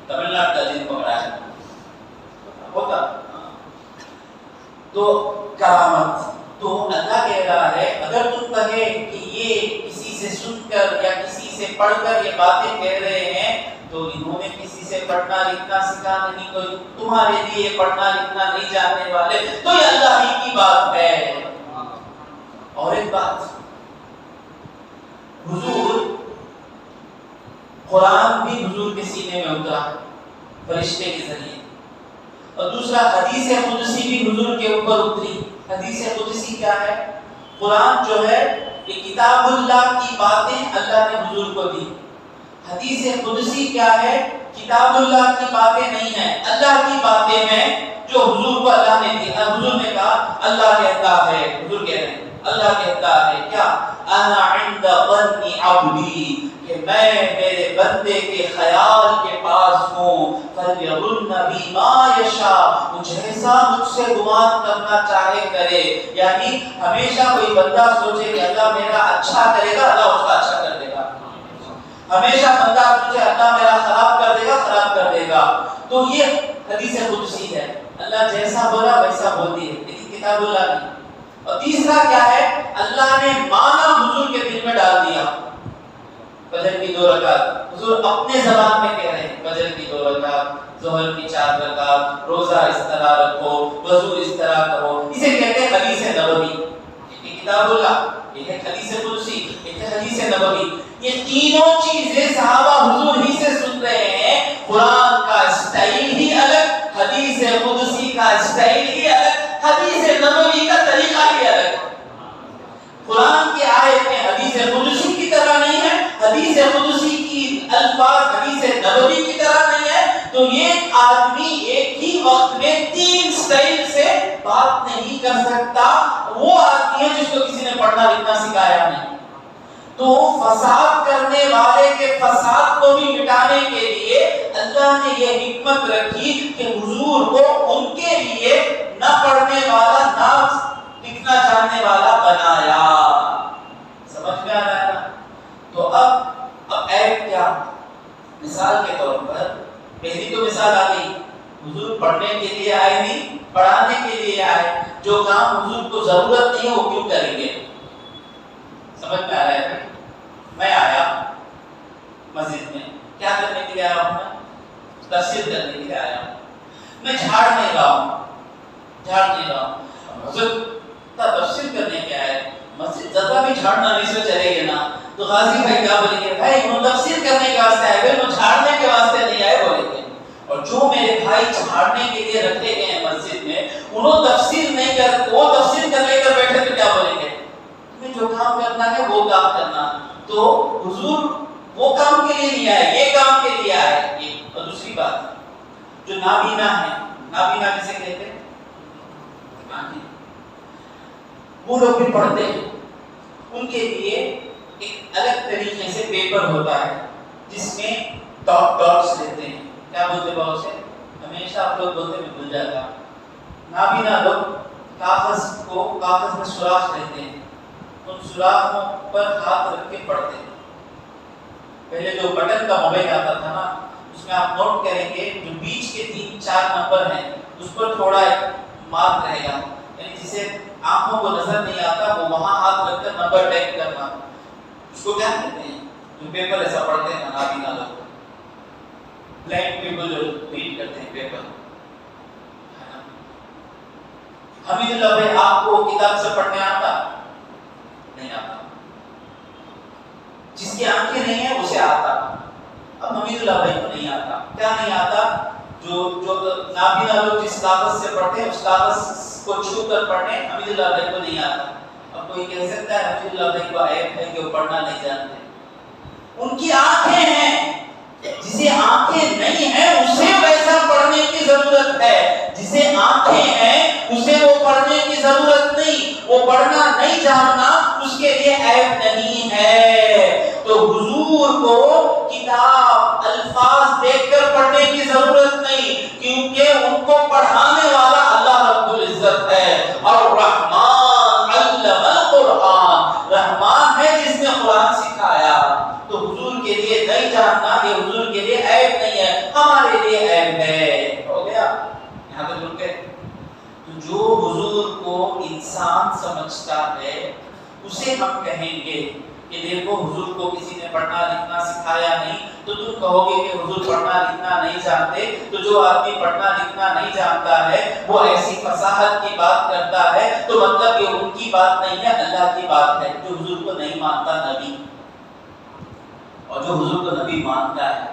تمل ناڈو کا جن پکڑا ہے ہوتا۔ تو کرامت تو اللہ کہہ رہا ہے، اگر تم کہے کہ یہ کسی سے سن کر یا کسی سے پڑھ کر یہ باتیں کہہ رہے ہیں تو انہوں نے کسی سے پڑھنا لکھنا سکھا نہیں، کوئی تمہارے لیے پڑھنا لکھنا نہیں جاننے والے، تو یہ اللہ ہی کی بات ہے۔ اور ایک بات، حضور قرآن بھی حضور کے سینے میں اترا فرشتے کے ذریعے، اور دوسرا حدیث قدسی بھی حضور کے اوپر اتری۔ حدیث قدسی کیا ہے؟ قرآن جو ہے یہ کتاب اللہ کی باتیں اللہ نے حضور کو دی۔ حدیث قدسی کیا ہے؟ کتاب اللہ کی باتیں نہیں ہیں، اللہ کی باتیں ہیں جو حضور کو اللہ نے دی۔ حضور نے کہا اللہ کہتا ہے، حضور کہہ رہے ہیں اللہ کہتا ہے کیا؟ انا عند ظن عبدی، کہ میں میرے بندے کے خیال کے پاس ہوں، فلیظن بی ما یشاء، وہ جیسا مجھ سے گمان کرنا چاہے کرے۔ یعنی ہمیشہ کوئی بندہ سوچے کہ اللہ میرا اچھا کرے گا، اللہ اس کا اچھا کر دے گا۔ ہمیشہ بندہ سوچے اللہ میرا خراب کر دے گا، خراب کر دے گا۔ تو یہ حدیث قدسی ہے، اللہ جیسا بولا ویسا بولتی ہے، لیکن کتاب اللہ نہیں۔ اور تیسرا کیا ہے؟ اللہ نے معنی حضور کے دل میں ڈال دیا۔ فجر کی 2 رکعت حضور اپنے زبان میں کہہ رہے ہیں، فجر کی 2 رکعت، ظہر کی 4 رکعت، روزہ اس طرح رکھو، وضو اس طرح کرو، اسے کہتے ہیں حدیث نبوی۔ یہ کتاب اللہ، یہ ہے حدیث قدسی، یہ ہے حدیث نبوی۔ یہ تینوں چیزیں صحابہ حضور ہی سے سن رہے ہیں۔ قرآن کا اسٹائل ہی الگ، حدیث قدسی کا اسٹائل ہی الگ، حدیث نبوی کا طریقہ ہی الگ۔ قرآن کی آیتیں حدیث قدسی کی طرح نہیں ہے، حدیث قدسی کی الفاظ حدیث نبوی کی طرح نہیں ہے۔ تو ایک آدمی ایک ہی وقت میں 3 سٹائل سے بات نہیں کر سکتا۔ وہ آدمی ہے جس کو کسی نے پڑھنا لکھنا سکھایا نہیں۔ تو فساد کرنے والے کے فساد کو بھی مٹانے کے لیے اللہ نے یہ حکمت رکھی کہ حضور کو ان کے لیے نہ پڑھنے والا نہ لکھنا جاننے والا بنایا۔ سمجھ میں آ رہا ہے نا؟ تو اب ایپ کیا؟ مثال کے طور پر پہلی تو مثال آ گئی، حضور پڑھنے کے لیے آئے نہیں، پڑھانے کے لیے آئے۔ جو کام حضور کو ضرورت نہیں ہے وہ کیوں کریں گے؟ سمجھ میں آ رہا ہے؟ میں آیا مسجد میں، کیا کرنے کے لیے آیا ہوں؟ میں تفسیر کرنے کے لیے آیا ہوں۔ میں جھاڑ نہیں رہا ہوں، جھاڑ نہیں رہا ہوں۔ حضور تفسیر کرنے کے آئے، مسجد زیادہ بھی جھاڑنا نہیں سے چلے گے نا، تو غازی بھائی کیا بولیں گے؟ بھائی وہ تفسیر کرنے کے واسطے آئے، وہ جھاڑنے کے واسطے نہیں آئے بولیں گے۔ اور جو میرے بھائی جھاڑنے کے لیے رکھے گئے ہیں مسجد میں، انہوں تفسیر نہیں کر، وہ تفسیر کر لے کر بیٹھے تو کیا بولیں گے؟ تمہیں جو کام کرنا ہے وہ کام کرنا۔ تو حضور وہ کام کے لیے نہیں آئے، یہ کام کے لیے آئے۔ اور دوسری بات، جو نابینا ہے، نابینا کسے کہتے ہیں؟ وہ لوگ بھی پڑھتے ہیں، ان کے لیے ایک الگ طریقے سے پیپر ہوتا ہے جس میں ڈاٹس لیتے ہیں۔ کیا بولتے بہت سے؟ ہمیشہ آپ لوگ بولتے میں بھول جاتا۔ نابینا لوگ کاغذ میں سوراخ لیتے ہیں، ان سوراخوں پر ہاتھ رکھ کے پڑھتے ہیں۔ پہلے جو بٹن کا موبائل آتا تھا نا، اس میں آپ نوٹ کریں گے جو بیچ کے 3-4 نمبر ہیں اس پر تھوڑا ایک مارک رہے گا، یعنی جسے آنکھوں کو نظر نہیں آتا وہ وہاں ہاتھ رکھ کر نمبر ٹائپ کرنا، اس کو کیا کہتے ہیں؟ جو پیپر ایسا پڑھتے ہیں نابینا لوگ، بلائنڈ پیپل جو ریڈ کرتے ہیں پیپر۔ حمید اللہ بھائی آپ کو کتاب سے پڑھنے آتا؟ نہیں آتا۔ جس کی آنکھیں نہیں ہیں اسے آتا۔ اب حمید اللہ بھائی کو نہیں آتا۔ کیا نہیں آتا؟ جو نابینا لوگ جس کاغذ سے پڑھتے ہیں اس کاغذ کو چھو کر پڑھنے حمید اللہ بھائی کو نہیں آتا۔ اب کوئی کہہ سکتا ہے حمید اللہ بھائی کو عیب ہے کہ وہ پڑھنا نہیں جانتے؟ ان کی آنکھیں ہیں، جسے آنکھیں نہیں ہیں اسے ویسا پڑھنے کی ضرورت ہے، جسے آنکھیں ہیں اسے وہ پڑھنے کی ضرورت نہیں، وہ پڑھنا نہیں جاننا اس کے لیے عیب نہیں ہے۔ تو حضور کو کتاب الفاظ دیکھ کر پڑھنے کی ضرورت نہیں، کیونکہ ان کو پڑھانے والا اللہ رب العزت ہے، اور رحمان علم القرآن، رحمان ہے جس نے قرآن سکھایا۔ تو حضور کے لیے نہیں جاننا یہ حضور کے لیے عیب نہیں ہے، ہمارے لیے عیب ہے۔ ہو گیا یہاں تک رک گئے؟ تو جو حضور کو انسان سمجھتا ہے اسے ہم کہیں گے کہ دیکھو حضور کو کسی نے پڑھنا لکھنا سکھایا نہیں، تو تم کہو گے کہ حضور پڑھنا لکھنا نہیں جانتے۔ تو جو آدمی پڑھنا لکھنا نہیں جانتا ہے وہ ایسی فصاحت کی بات کرتا ہے، تو مطلب یہ ان کی بات نہیں ہے، اللہ کی بات ہے۔ جو حضور کو نہیں مانتا نبی، اور جو حضور کو نبی مانتا ہے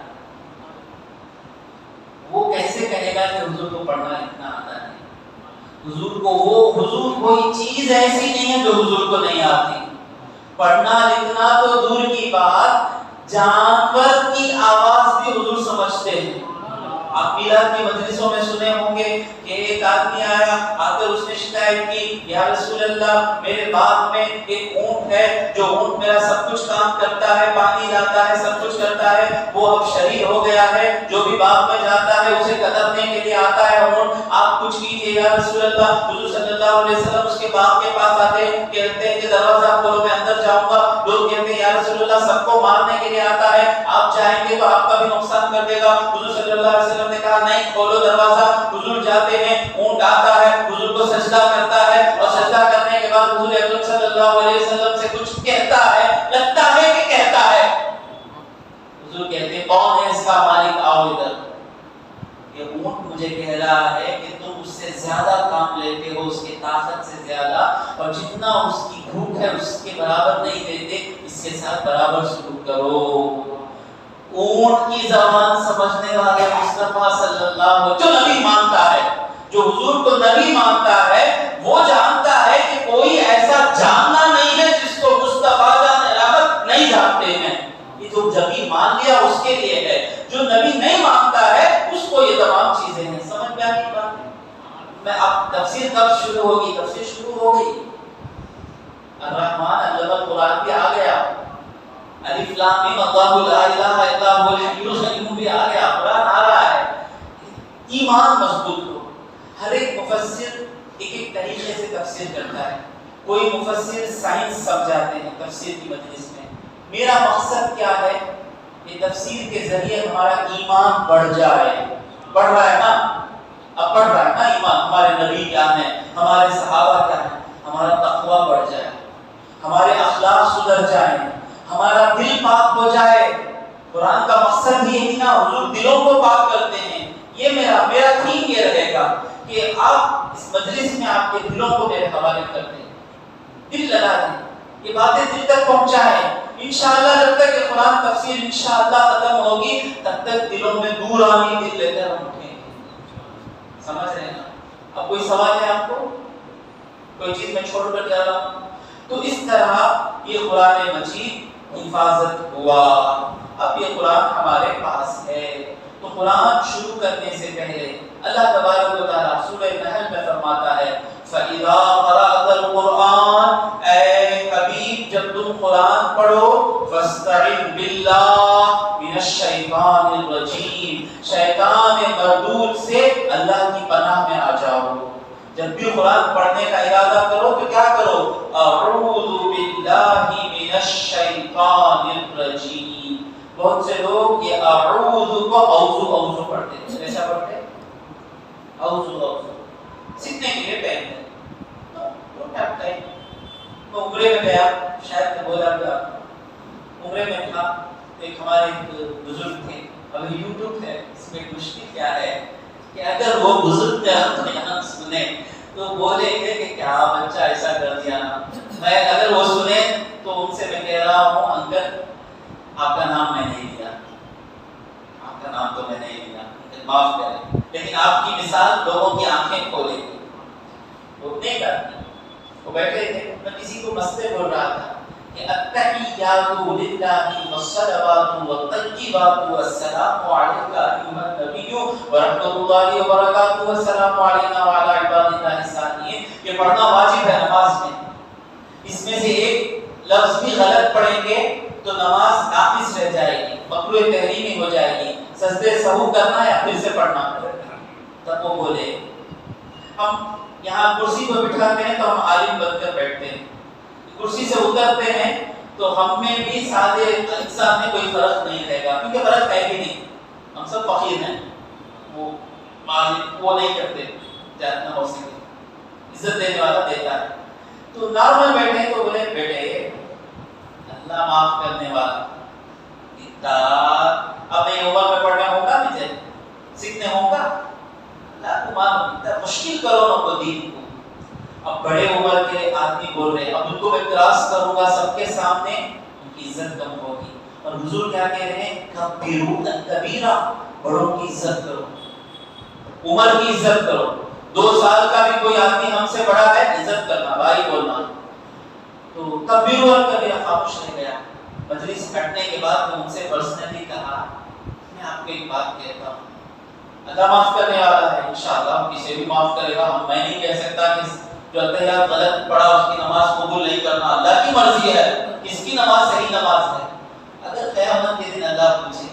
وہ کیسے کہے گا کہ حضور کو پڑھنا لکھنا آتا ہے؟ حضور کوئی چیز ایسی نہیں ہے جو حضور کو نہیں آتی۔ پڑھنا لکھنا تو دور کی بات، جانور کی آواز بھی حضور سمجھتے ہیں. آپ میلاد کی مجلسوں میں سنے ہوں گے کہ ایک آدمی آیا آ کر اس نے شکایت کی یا رسول اللہ میرے باغ میں ایک اونٹ ہے جو اونٹ میرا سب کچھ کام کرتا ہے, پانی لاتا ہے, سب کچھ کرتا ہے, وہ اب شریر ہو گیا ہے, جو بھی باغ میں جاتا ہے اسے قتلنے کے لیے آتا ہے اونٹ, آپ کچھ کیجئے یا رسول اللہ. حضور صلی اللہ علیہ وسلم اس کے باغ کے پاس آتے کہتے ہیں کہ دروازہ کھولو میں اندر جاؤں گا. لوگ کہتے ہیں یا رسول اللہ سب کو مارنے کے لیے آتا ہے, آپ چاہیں گے تو آپ کا بھی نقصان کر دے گا. حضور صلی اللہ علیہ وسلم نے کہا نہیں, کھولو دروازہ. حضور جاتے ہیں, اونٹ آتا ہے, حضور کو سجدہ کرتا ہے اور سجدہ کرنے کے بعد حضور اکرم صلی اللہ علیہ وسلم سے کچھ کہتا ہے, لگتا ہے کہ کہتا ہے. حضور کہتے ہیں کون ہے اس کا مالک, آؤ ادھر. یہ اونٹ مجھے کہہ رہا ہے کہ تم اس سے زیادہ کام لیتے ہو, اس کی طاقت سے زیادہ, اور جتنا اس کی بھوک ہے اس کے برابر نہیں دیتے, اس کے ساتھ برابر سلوک کرو. اونٹ کی زبان سمجھنے والے مصطفیٰ صلی اللہ علیہ وسلم, جو نبی مانتا ہے, جو حضور کو نبی مانتا ہے, وہ جانتا ہے کہ کوئی ایسا جاننا نہیں ہے جس کو مصطفیٰ جان رحمت نہیں جانتے ہیں. یہ جو نبی مان لیا اس کے لیے ہے, جو نبی نہیں مانتا ہے اس کو یہ تمام چیزیں ہیں. سمجھ میں آئی بات؟ میں اب تفسیر کب شروع ہوگی؟ تفسیر شروع ہو گئی. الرحمن علم القرآن بھی آ گیا, الف لام میم اللہ لا الہ الا هو الحی القیوم بھی آ گیا, قرآن آ رہا ہے. ایمان مضبوط ہو. ہر ایک مفسر ایک ایک طریقے سے تفسیر کرتا ہے. کوئی مفسر سائنس سمجھاتے ہیں تفسیر کی مجلس میں. میرا مقصد کیا ہے؟ کہ تفسیر کے ذریعے ہمارا ایمان بڑھ جائے. بڑھ رہا ہے نا, اب بڑھ رہا ہے نا ایمان. ہمارے نبی کیا ہیں, ہمارے صحابہ کیا ہیں, ہمارا تقویٰ بڑھ جائے, ہمارے اخلاق سدھر جائیں, ہمارا دل پاک ہو جائے. قرآن کا مقصد ہی یہی نا, حضور دلوں کو پاک کرتے ہیں. یہ میرا تھیم یہ رہے گا کہ آپ اس مجلس میں آپ کے دلوں کو میرے حوالے کر دیں, دل لگا دیں, یہ باتیں دل تک پہنچائیں. انشاءاللہ جب تک یہ قرآن تفسیر انشاءاللہ ختم ہوگی تب تک دلوں میں نورانی دل لے کر ہم اٹھیں. سمجھ رہے ہیں نا؟ اب کوئی سوال ہے آپ کو؟ کوئی چیز میں چھوڑ کر جا رہا ہوں؟ تو اس طرح یہ قرآن مجید حفاظت ہوا. اب یہ قرآن ہمارے پاس ہے. تو قرآن شروع کرنے سے پہلے اللہ تبارک و تعالیٰ سورہ نحل میں فرماتا ہے فَإِذَا قَرَأْتَ الْقُرْآنَ, اے حبیب جب تم قرآن پڑھو, فَاسْتَعِذْ بِاللَّهِ مِنَ الشَّيْطَانِ الرَّجِيمِ, شیطان مردود سے اللہ کی پناہ میں آ جاؤ. جب بھی قرآن پڑھنے کا ارادہ کرو تو کیا کرو؟ اعوذ باللہ من الشیطان الرجیم. بہت سے لوگ یہ اعوذ کو اوذ پڑھتے ہیں. کیسا پڑھتے ہیں؟ اوذ سیکھنے کے لیے ٹائم ہے تو ٹائم. میں عمرے میں گیا, شاید میں بولا گیا, عمرے میں تھا. ایک ہمارے بزرگ تھے, ابھی یوٹیوب ہے, اس میں مشکل کیا ہے کہ اگر وہ بزرگ یہاں سنے تو بولیں گے کہ کیا بچہ ایسا کر دیا نا. میں اگر وہ سنے تو ان سے میں کہہ رہا ہوں انکل آپ کا نام میں نہیں لیا, آپ کا نام تو میں نہیں لیا, معاف کریں, لیکن آپ کی مثال لوگوں کی آنکھیں کھولے گی. وہ نہیں کرتے. وہ بیٹھے تھے, میں کسی کو مسئلے بول رہا تھا کہ التحیات للہ والصلوات والطیبات والسلام علیک ایھا النبی ورحمۃ اللہ وبرکاتہ والسلام علینا وعلی عباد اللہ الصالحین. یہ پڑھنا واجب ہے نماز میں. اس میں سے ایک لفظ بھی غلط پڑھیں گے تو نماز ناقص رہ جائے گی, مکروہ تحریمی ہو جائے گی. سجدے سہو کرنا یا پھر سے پڑھنا. تب وہ بولے ہم یہاں کرسی کو بٹھاتے ہیں تو ہم عالم بن کر بیٹھتے ہیں, کرسی سے اترتے ہیں تو ہم میں بھی سادے انسان میں کوئی فرق نہیں رہے گا, کیونکہ فرق ہے بھی نہیں, ہم سب فقیر ہیں. وہ عالم وہ نہیں کرتے جتنا ہو سکے, عزت دینے والا دیتا ہے. تو نارمل بیٹھے تو بولے بیٹے اللہ معاف کرنے والا, اب میں عمر میں پڑھنا ہوگا, مجھے سیکھنے ہوگا, اللہ کو مان مشکل کرو نہ کو دین کو. اب بڑے عمر کے آدمی بول رہے ہیں, اب ان کو میں کراس کروں گا سب کے سامنے, ان کی عزت کم ہوگی. اور حضور کیا کہہ رہے ہیں, کبیروا الکبیرہ, بڑوں کی عزت کرو, عمر کی عزت کرو. 2 سال کا بھی کوئی آدمی ہم سے بڑا ہے, عزت کرنا, بھائی بولنا. تو کبیروا الکبیرہ خاموش رہ گیا. مجلس ہٹنے کے بعد ان سے پرسنلی کہا میں آپ کو ایک بات کہتا ہوں، اللہ معاف کرنے والا ہے انشاءاللہ، کسی بھی معاف کرے گا. میں نہیں کہہ سکتا کہ جو اتحیات غلط پڑھا اس کی نماز قبول نہیں کرنا، اللہ کی مرضی ہے کس کی نماز صحیح نماز ہے. اگر قیامت کے دن اللہ پوچھے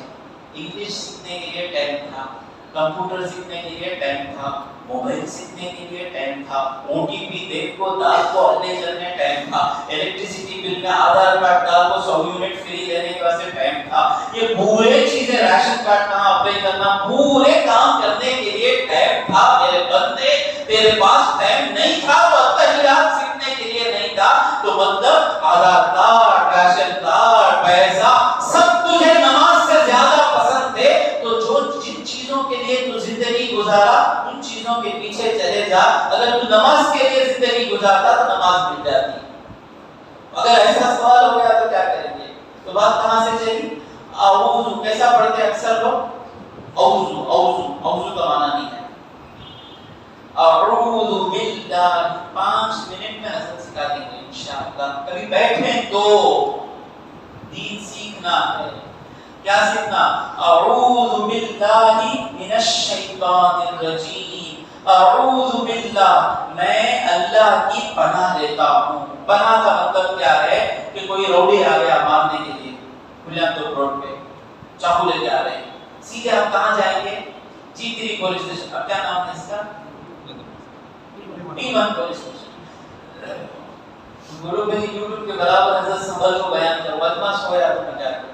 انگلش سیکھنے کے لیے ٹائم تھا، کمپیوٹر سیکھنے کے لیے ٹائم تھا، موبائل سیکھنے کے لیے ٹائم تھا، OTP دیکھ کو دال کو اپنے چلنے ٹائم تھا، الیکٹریسٹی بل میں آدھار کارڈ ڈال کو 100 یونٹ فری لینے کے واسطے ٹائم تھا، یہ پورے چیزیں راشن کارڈ کہاں اپلائی کرنا، پورے کام کرنے کے لیے ٹائم تھا. میرے بندے تیرے پاس ٹائم نہیں تھا تو اتحیات سیکھنے کے لیے نہیں تھا، تو مطلب آدھار کارڈ، راشن کارڈ، پیسہ سب تجھے نماز سے زیادہ پسند تھے. تو جو جن چیزوں کے لیے تو زندگی گزارا ان چیزوں کے پیچھے چلے جا. اگر تو نماز کے لیے زندگی گزارتا تو نماز مل جاتی. اگر ایسا سوال ہو گیا تو کیا کریں گے؟ تو بات کہاں سے چلی؟ اعوذ کیسا پڑھتے ہیں اکثر لوگ؟ اعوذ کا معنی نہیں ہے. اعوذ باللہ 5 منٹ میں حضرت سکھا دیں گے انشاءاللہ. کبھی بیٹھیں تو دین سیکھنا ہے. کیا سیکھنا؟ اعوذ باللہ من الشیطان الرجیم. اعوذ باللہ میں اللہ کی پناہ لیتا ہوں. پناہ کا مطلب کیا ہے کہ کوئی روڑی آ گیا مارنے کے لیے کھلیا تو روڈ پہ چاقو لے کے آ رہے ہیں، سیدھے آپ کہاں جائیں گے؟ G3 police station. اب کیا نام ہے اس کا؟ P1 police station. گرو بھائی یوٹیوب کے برابر حضرت سنبھل کو بیان کرو، بدماش ہو یا تو مٹا کر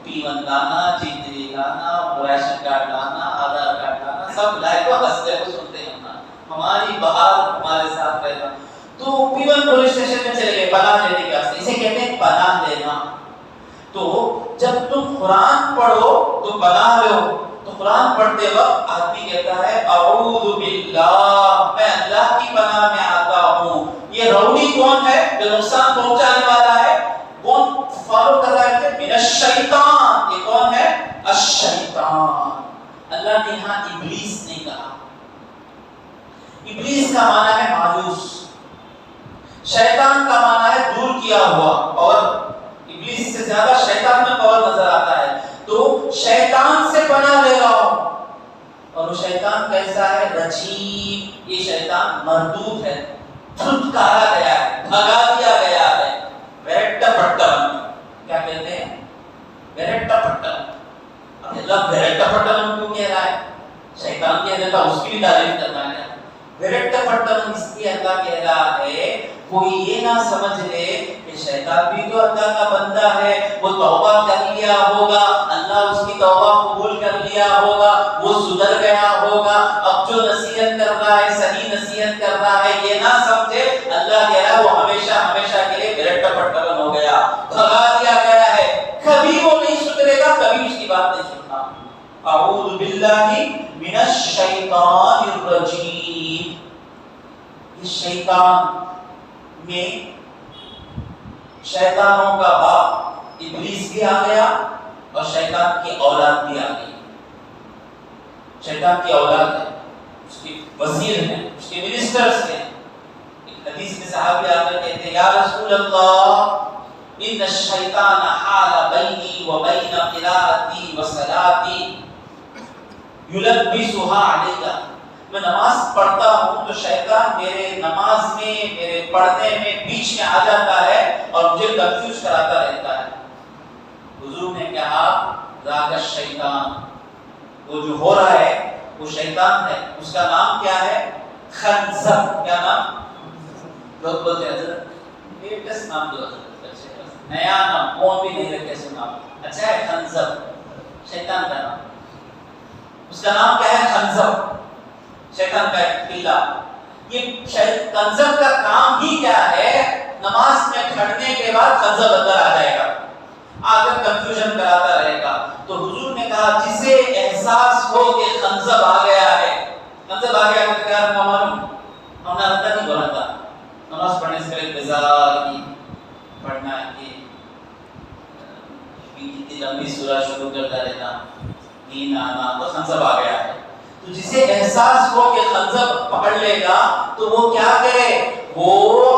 P1 لانا، G3 لانا، راشن کارڈ لانا، آدھار کارڈ لانا، سب لائق و ہنستے کو سنتے ہیں نا. ہماری بہار ہمارے ساتھ رہنا. تو P1 پولیس اسٹیشن میں چلے گئے پناہ لینے کے واسطے. اسے کہتے ہیں پناہ لینا. تو جب تم قرآن پڑھو تو پناہ لو. تو قرآن پڑھتے وقت آدمی کہتا ہے اعوذ باللہ میں اللہ کی پناہ میں آتا ہوں. یہ روڑی کون ہے جو نقصان پہنچانے والا ہے؟ کون فالو کر رہا ہے؟ من الشیطان. یہ کون ہے؟ الشیطان. اللہ نے یہاں ابلیس نہیں کہا. ابلیس کا معنی ہے مایوس، شیطان کا معنی ہے دور کیا ہوا. اور ابلیس سے زیادہ شیطان میں پاور نظر آتا ہے. تو شیطان سے پناہ لے رہا ہوں. اور وہ شیطان کیسا ہے؟ رجیم. یہ شیطان مردود ہے، دھتکارا گیا ہے، بھگا دیا گیا ہے. ویرٹا پٹم کیا کہتے ہیں؟ ویرٹا پٹم. اب اللہ ویرٹا پٹم کیوں کہہ رہا ہے؟ شیطان کہہ دیتا اس کی بھی تعریف کرنا ہے. ویرٹا پٹم اس لیے اللہ کہہ رہا ہے کوئی یہ نہ سمجھ لے کہ شیطان بھی تو اللہ کا بندہ ہے، وہ توبہ کر لیا ہوگا، اللہ اس کی توبہ قبول کر لیا ہوگا، وہ سدھر گیا ہوگا، اب جو نصیحت کر رہا ہے صحیح نصیحت کر رہا ہے. یہ نہ سمجھے اللہ کہہ رہا ہے وہ ہمیشہ ہمیشہ کے لیے ویرٹا پٹم ہو گیا، بھگا دیا گیا ہے. کبھی وہ نہیں سدھرے گا، کبھی اس کی بات نہیں سننا. اعوذ باللہ من الشیطان الرجیم. یہ شیطان میں شیطانوں کا باپ ابلیس بھی آ گیا اور شیطان کی اولاد بھی آ گئی. شیطان کی اولاد ہے، اس کے وزیر ہیں، اس کے منسٹرز ہیں. ایک حدیث میں صحابی آ کر کہتے ہیں یا رسول اللہ ان الشیطان حال بینی و بین قراءتی و صلاتی یلبسها علیہ. میں نماز پڑھتا ہوں تو شیطان میرے نماز میں میرے پڑھنے میں بیچ میں آ جاتا ہے اور مجھے کنفیوز کراتا رہتا ہے. حضور نے کہا ذاک الشیطان، وہ جو ہو رہا ہے وہ شیطان ہے. اس کا نام کیا ہے؟ خنزب. کیا نام؟ لوگ بولتے ہیں حضرت لیٹسٹ نام دو حضرت، نیا نام کون بھی نہیں رکھے سو نام اچھا ہے. خنزب شیطان کا نام. اس کا نام کیا ہے؟ خنزب. شیطان کا پلہ. یہ خنزب کا کام ہی کیا ہے؟ نماز میں کھڑنے کے بعد خنزب اندر آ جائے گا، آ کر کنفیوژن کراتا رہے گا. تو حضور نے کہا جسے احساس ہو کہ خنزب آ گیا ہے، خنزب آ گیا تو کیا معلوم ہم نے اللہ نہیں بولا تھا نماز پڑھنے سے پہلے انتظار کی پڑھنا ہے کہ لمبی سورہ شروع کرتا رہنا، نیند آنا، تو خنزب آ گیا ہے. تو جسے احساس ہو کہ خنزب پکڑ لے گا تو وہ کیا کرے؟ وہ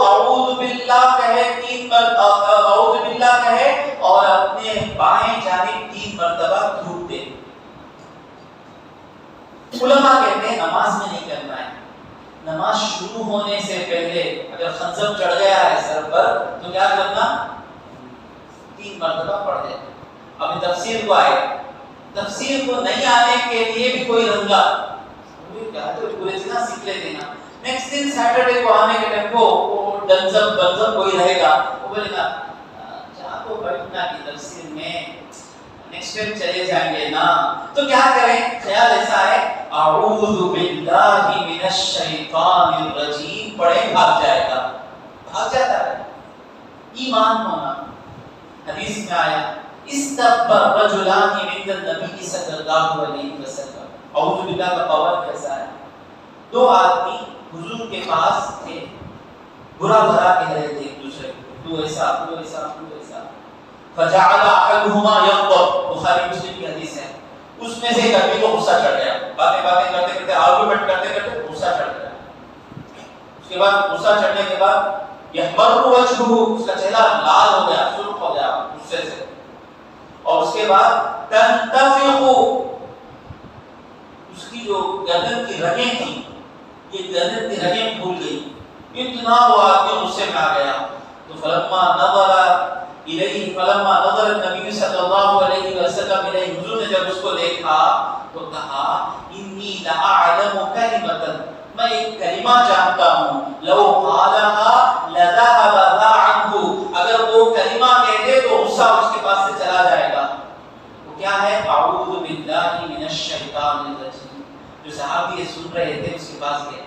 اعوذ باللہ کہے، 3 بار اعوذ باللہ کہے اور اپنے علماء کہتے ہیں نماز میں نہیں کرنا ہے. نماز شروع ہونے سے پہلے اگر خنزب چڑھ گیا ہے سر پر تو کیا کرنا؟ 3 مرتبہ پڑھ دینا. اب تفسیر کو آئے, تفسیر کو نہیں آنے کے لیے بھی کوئی رنگا کیا تو پورے دن سیکھ لیتے نا. نیکسٹ دن سیٹرڈے کو آنے کے ٹائم کو ڈنزب بنزب کوئی رہے گا, وہ بولے گا جہاں کو بیٹھنا کی تفسیر میں نیکسٹ ٹائم چلے جائیں گے نا. تو کیا کریں؟ خیال ایسا ہے اعوذ باللہ من الشیطان الرجیم پڑھے بھاگ جائے گا, بھاگ جاتا ہے. ایمان ہونا, حدیث میں آیا استغفر رجلان عند النبی صلی اللہ علیہ وسلم. اعوذ باللہ کا پاور کیسا ہے؟ 2 آدمی حضور کے پاس تھے, برا بھلا کہہ رہے تھے ایک دوسرے کو, تو ایسا تو ایسا تو ایسا. فجعل احدهما يغضب, بخاری مسلم کی حدیث ہے. اس میں سے ایک آدمی کو غصہ چڑھ گیا, باتیں کرتے کرتے آرگومنٹ کرتے کرتے غصہ چڑھ گیا. اس کے بعد غصہ چڑھنے کے بعد یحمر وجهه, اس کا چہرہ لال ہو گیا, سرخ ہو گیا غصے سے. اور اس کے بعد تنتفخ, اس کی جو گردن کی رگیں تھیں یہ گردن کی رگیں پھول گئی. اتنا وہ آدمی غصے میں آ گیا. تو فلما نظر الیہ, فلما نظر النبی صلی اللہ علیہ وسلم الیہ, حضور نے جب اس کو دیکھا تو کہا انی لأعلم کلمۃ, میں ایک کلمہ جانتا ہوں, لو قالها لذهب ذا عنه, اگر وہ کلمہ کہہ دے تو غصہ اس کے پاس سے چلا جائے گا. وہ کیا ہے؟ اعوذ باللہ من الشیطان الرجیم. جو صحابی یہ سن رہے تھے اس کے پاس گئے,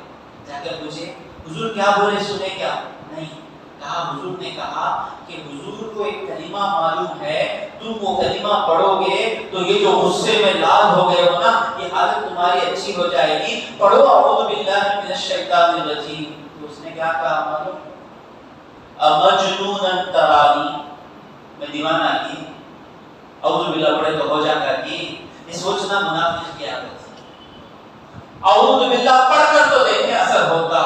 جا کر پوچھے حضور کیا بولے, سنے کیا؟ نہیں. کہا حضور نے کہا کہ حضور کو ایک کلمہ معلوم ہے, تم وہ کلمہ پڑھو گے تو یہ جو غصے میں لال ہو گئے ہو نا یہ حالت تمہاری اچھی ہو جائے گی. پڑھو اعوذ باللہ من الشیطان الرجیم. تو اس نے کیا کہا معلوم؟ امجنون ترانی, میں دیوانہ کی, اعوذ باللہ پڑھے تو ہو جاتا کی. یہ سوچنا منافق کی عادت ہے. اعوذ باللہ پڑھ کر تو دیکھیں اثر ہوتا,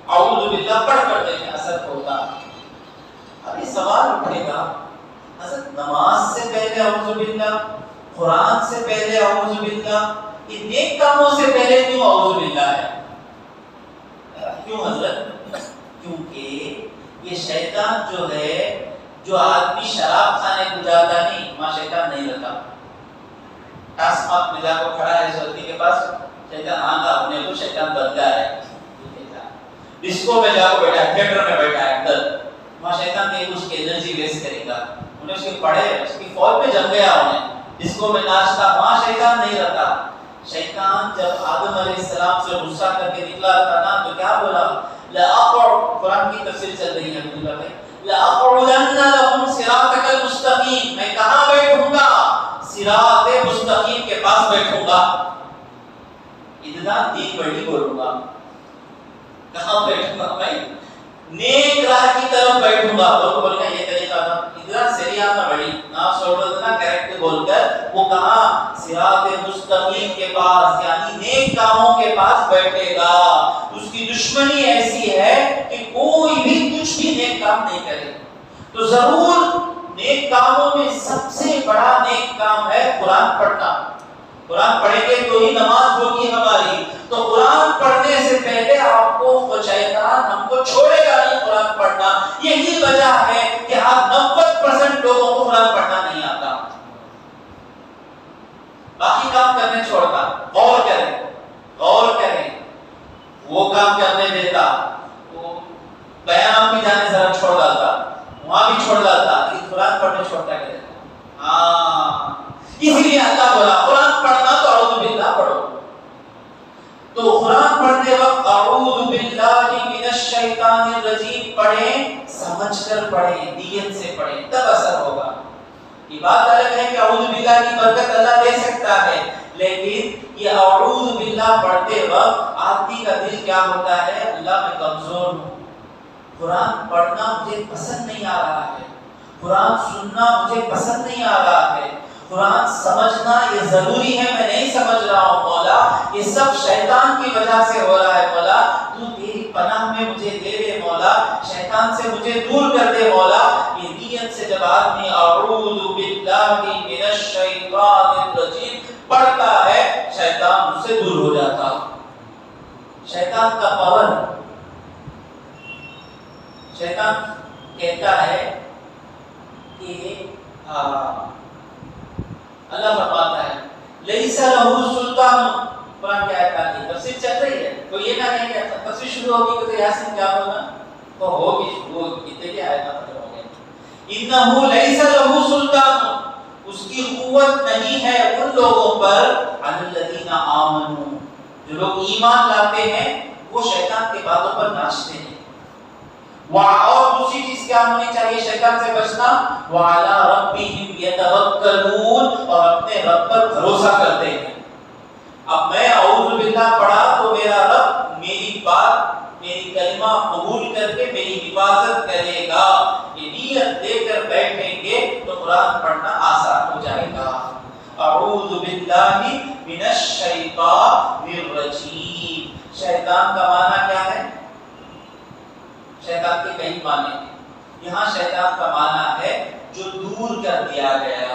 اعوذ باللہ پڑھ کر دیکھیں اثر ہوتا. اب یہ سوال اٹھے گا حضرت نماز سے پہلے اعوذ باللہ, قرآن سے پہلے اعوذ باللہ, یہ نیک کاموں سے پہلے کیوں اعوذ باللہ ہے؟ کیوں حضرت؟ کیونکہ یہ شیطان جو ہے, جو آدمی شراب کھانے کو جاتا نہیں, وہاں شیطان نہیں رہتا. ٹاس مارک میں جا کو کھڑا ہے سوتی کے پاس, شیطان آنگا اپنے کو شیطان بنتا ہے. ڈسکو میں جا کو بیٹھا ہے, تھیٹر میں بیٹھا ہے اندر, وہاں شیطان نہیں اس کی انرجی ویسٹ کرے گا. انہیں اس کے پڑھے, اس کی فال پہ جم گیا, انہیں ڈسکو میں ناچتا, وہاں شیطان نہیں رہتا. شیطان جب آدم علیہ السلام سے غصہ کر کے نکلا تھا نا تو کیا بولا؟ قرآن کی تفسیر چل رہی ہے, لَأَقْعُدَنَّ لَهُمْ صِرَاطَكَ الْمُسْتَقِيمَ, میں کہاں بیٹھوں گا؟ صراط مستقیم کے پاس بیٹھوں گا. اتنا دین بڑی بولوں گا. کہاں بیٹھوں گا بھائی؟ نیک راہ کی طرف بیٹھوں گا. تو بولے گا یہ طریقہ تھا, ادھر سریانہ بڑی نا سوڑنا کریکٹ بول کر وہ کہاں صراط مستقیم کے پاس یعنی نیک کاموں کے پاس بیٹھے گا. اس کی دشمنی ایسی ہے کہ کوئی بھی کچھ بھی نیک کام نہیں کرے. تو ضرور نیک کاموں میں سب سے بڑا نیک کام ہے قرآن پڑھنا. قرآن پڑھیں گے تو ہی نماز ہوگی ہماری. تو قرآن پڑھنے سے پہلے آپ کو شیطان ہم کو چھوڑے گا نہیں قرآن پڑھنا. یہی وجہ ہے کہ آپ 90% لوگوں کو قرآن پڑھنا نہیں آتا, باقی کام کرنے چھوڑتا. غور کریں, غور کریں, وہ کام کرنے دیتا, وہ بیان بھی جانے ذرا چھوڑ ڈالتا, وہاں بھی چھوڑ ڈالتا, لیکن قرآن پڑھنے چھوڑتا کیا دیتا. ہاں اس لیے اللہ بولا قرآن پڑھنا تو اعوذ باللہ پڑھو. تو قرآن پڑھتے وقت اعوذ باللہ من الشیطان الرجیم پڑھیں, سمجھ کر پڑھیں, نیت سے پڑھیں, تب اثر ہوگا. یہ بات الگ ہے کہ اعوذ باللہ کی برکت اللہ دے سکتا ہے, لیکن یہ اعوذ باللہ پڑھتے وقت آدمی کا دل کیا ہوتا ہے؟ اللہ میں کمزور ہوں, قرآن پڑھنا مجھے پسند نہیں آ رہا ہے, قرآن سننا مجھے پسند نہیں آ رہا ہے, قرآن سمجھنا یہ ضروری ہے, میں نہیں سمجھ رہا ہوں مولا, یہ سب شیطان کی وجہ سے ہو رہا ہے مولا, تو تیری پناہ میں مجھے دے دے مولا, شیطان سے مجھے دور کر دے مولا. یہ نیت سے جب آدمی اعوذ باللہ من الشیطان الرجیم پڑھتا ہے, شیطان شیطان اس سے دور ہو جاتا. شیطان کا پاور، شیطان کہتا ہے کہ اللہ فرماتا ہے لیس لہ سلطان. قرآن کی آیت آتی ہے، تفسیر چل رہی ہے، تو یہ نہ کہیں کہ تفسیر شروع ہوگی کہ یاسین کیا ہوگا، تو ہوگی شروع کتنے کی آیت ختم ہو گئی. انہ لیس لہ سلطان، اس کی قوت نہیں ہے ان لوگوں پر علی الذین آمنوا، جو لوگ ایمان لاتے ہیں وہ شیطان کے باتوں پر ناچتے ہیں. اور دوسری چیز کیا ہونی چاہیے شیطان سے بچنا، وعلی ربہم یتوکلون، اور اپنے رب پر بھروسہ کرتے ہیں. اب میں اعوذ باللہ پڑھا تو میرا رب میری بات، میری کلمہ قبول کر کے میری حفاظت کرے گا، یہ نیت لے کر بیٹھیں گے تو قرآن پڑھنا آسان ہو جائے گا. اعوذ باللہ من الشیطان الرجیم. شیطان کا معنی کیا ہے؟ شیطان کے کئی معنی ہیں. یہاں شیطان کا معنی ہے جو دور کر دیا گیا.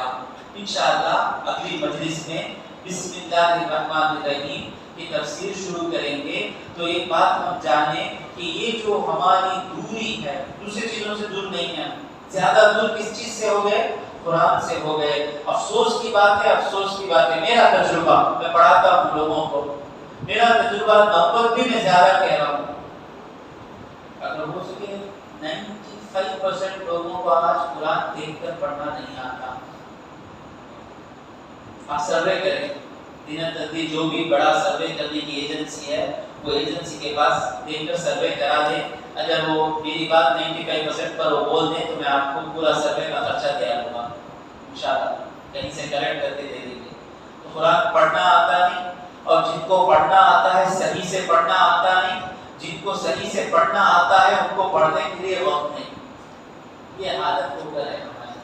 انشاءاللہ اگلی مجلس میں بسم اللہ الرحمن الرحیم کی تفسیر شروع کریں گے تو ایک بات ہم جانیں کہ یہ جو ہماری دوری ہے دوسری چیزوں سے دور نہیں ہے. زیادہ دور کس چیز سے ہو گئے؟ قرآن سے ہو گئے. افسوس کی بات ہے، افسوس کی بات ہے، میرا تجربہ، میں پڑھاتا ہوں لوگوں کو، میرا تجربہ نوبت بھی میں زیادہ کہہ رہا ہوں، اگر ہو سکے 95% لوگوں کو آج قرآن دیکھ کر پڑھنا نہیں آتا. آپ سروے کریں، دینا تدبیر جو بھی بڑا سروے کرنے کی ایجنسی ہے وہ ایجنسی کے پاس دیکھ کر سروے کرا دیں. اگر وہ میری بات 95% پر وہ بول دیں تو میں آپ کو پورا سروے کا خرچہ دیا دوں گا انشاءاللہ، کہیں سے کلیکٹ کر کے دے دیں گے. تو قرآن پڑھنا آتا نہیں، اور جن کو پڑھنا آتا ہے صحیح سے پڑھنا آتا نہیں، جن کو صحیح سے پڑھنا آتا ہے ان کو پڑھنے کے لیے وقت نہیں. یہ حالت ہو کر ہے ہماری.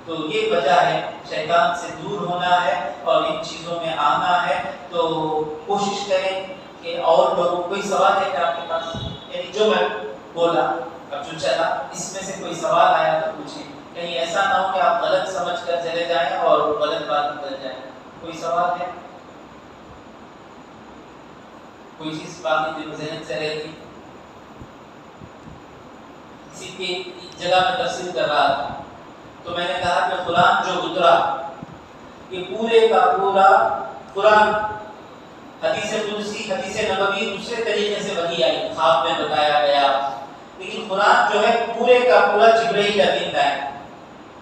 تو یہ وجہ ہے شیطان سے دور ہونا ہے اور ان چیزوں میں آنا ہے. تو کوشش کریں کہ اور لوگوں کوئی سوال ہے کہ آپ کے پاس، یعنی جو میں بولا اب جو چلا اس میں سے کوئی سوال آیا تو پوچھیں، کہیں ایسا نہ ہو کہ آپ غلط سمجھ کر چلے جائیں اور غلط بات نکل جائے. کوئی سوال ہے؟ کوئی چیز باقی دل ذہن سے رہتی؟ اسی کی جگہ میں تفسیر کر رہا تھا تو میں نے کہا کہ قرآن جو اترا یہ پورے کا پورا قرآن، حدیث قدسی، حدیث نبوی دوسرے طریقے سے وحی آئی، خواب میں بتایا گیا، لیکن قرآن جو ہے پورے کا پورا جبرائیل امین کا ہے.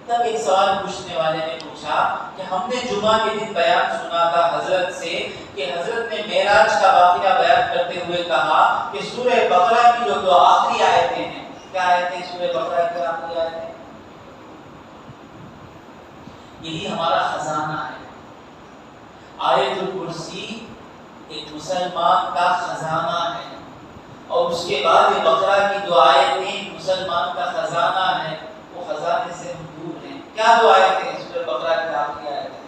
تب ایک سوال پوچھنے والے نے پوچھا کہ ہم نے جمعہ کے دن بیان سنا تھا حضرت سے کہ حضرت نے معراج کا واقعہ بیان کرتے ہوئے کہا کہ سورہ بقرہ کی جو دو آخری آیتیں ہیں، کیا آیتیں سورہ بقرہ کی آخری آیتیں؟ یہی ہمارا خزانہ ہے. آیت الکرسی ایک مسلمان کا خزانہ ہے، اور اس کے بعد یہ بقرہ کی دو آیتیں مسلمان کا خزانہ ہے. وہ خزانے سے ہم دور ہیں. کیا دو آیتیں ہیں سورہ بقرہ کی آخری آیتیں؟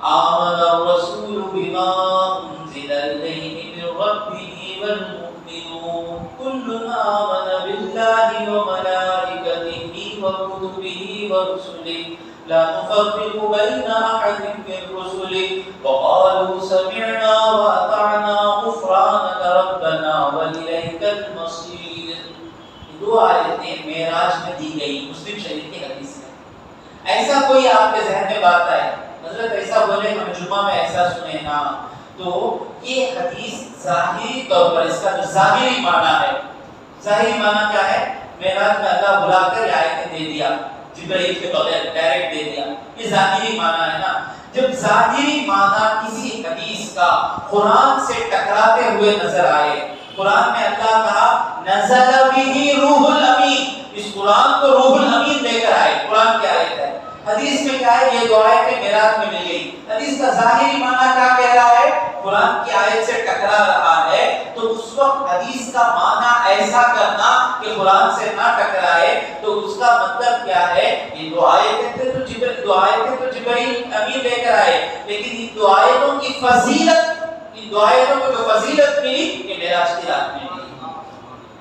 آمن الرسول بما انزل الیہ من ربہ والمؤمنون کل آمن باللہ وملائکتہ وكتبه ورسله لا نفرق بين أحد من رسله وقالوا سمعنا وأطعنا غفرانك ربنا وإليك المصير. دو آیتیں معراج میں دی گئی، مسلم شریف کی حدیث ہے. ایسا کوئی آپ کے ذہن میں بات آئے حضرت ایسا بولے ہم جمعہ میں ایسا سنے نا، تو یہ حدیث ظاہری طور پر اس کا جو ظاہری معنی ہے، ظاہری معنی کیا ہے؟ معراج میں اللہ بلا کر آیتیں دے دیا، جبرائیل کے بغیر ڈائریکٹ دے دیا، یہ ظاہری معنی ہے نا. جب ظاہری معنی کسی حدیث کا قرآن سے ٹکراتے ہوئے نظر آئے، قرآن میں اللہ کہا نزل به روح الامین، اس قرآن کو روح الامین لے کر آئے، قرآن کی آیت ہے. حدیث میں کیا ہے؟ یہ دو آیتیں معراج میں مل گئی. حدیث کا ظاہری معنی کیا کہہ رہا ہے؟ قرآن کی آیت سے ٹکرا رہا ہے، تو اس وقت حدیث کا معنی ایسا کرنا کہ قرآن سے نہ ٹکرائے، تو اس کا مطلب کیا ہے؟ یہ دو آیتیں تو جبرائیل امین لے کر آئے، لیکن ان دو آیتوں کی فضیلت، ان دو آیتوں کو جو فضیلت ملی یہ معراج کی رات میں ملی.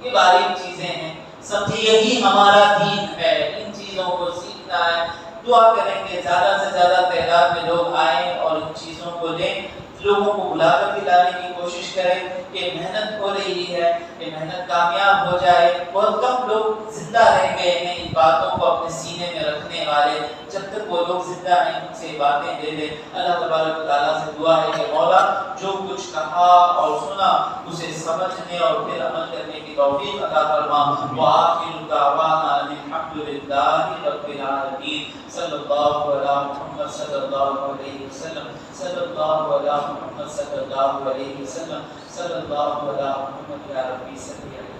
یہ باریک چیزیں ہیں، سمجھے یہی ہمارا دین ہے. ان چیزوں کو سیکھنا ہے. دعا کریں گے زیادہ سے زیادہ تعداد میں لوگ آئیں اور ان چیزوں کو لیں، لوگوں کو بلا کر کے لانے کی کوشش کریں کہ محنت ہو رہی ہے، کہ محنت کامیاب ہو جائے۔ بہت کم لوگ زندہ رہ گئے ہیں ان باتوں کو اپنے سینے میں رکھنے والے، جب تک وہ لوگ زندہ ہیں ان سے باتیں لے لیں۔ اللہ تبارک و تعالیٰ سے دعا ہے کہ مولا جو کچھ کہا اور سنا اسے سمجھنے اور پھر عمل کرنے کی توفیق عطا فرما۔ وآخر دعوانا ان الحمد للہ رب العالمین۔ صلی اللہ علی محمد صلی اللہ علیہ وسلم، صلی اللہ علی محمد صلی اللہ علیہ وسلم، صلی اللہ علی محمد یا ربی صلی اللہ علیہ وسلم۔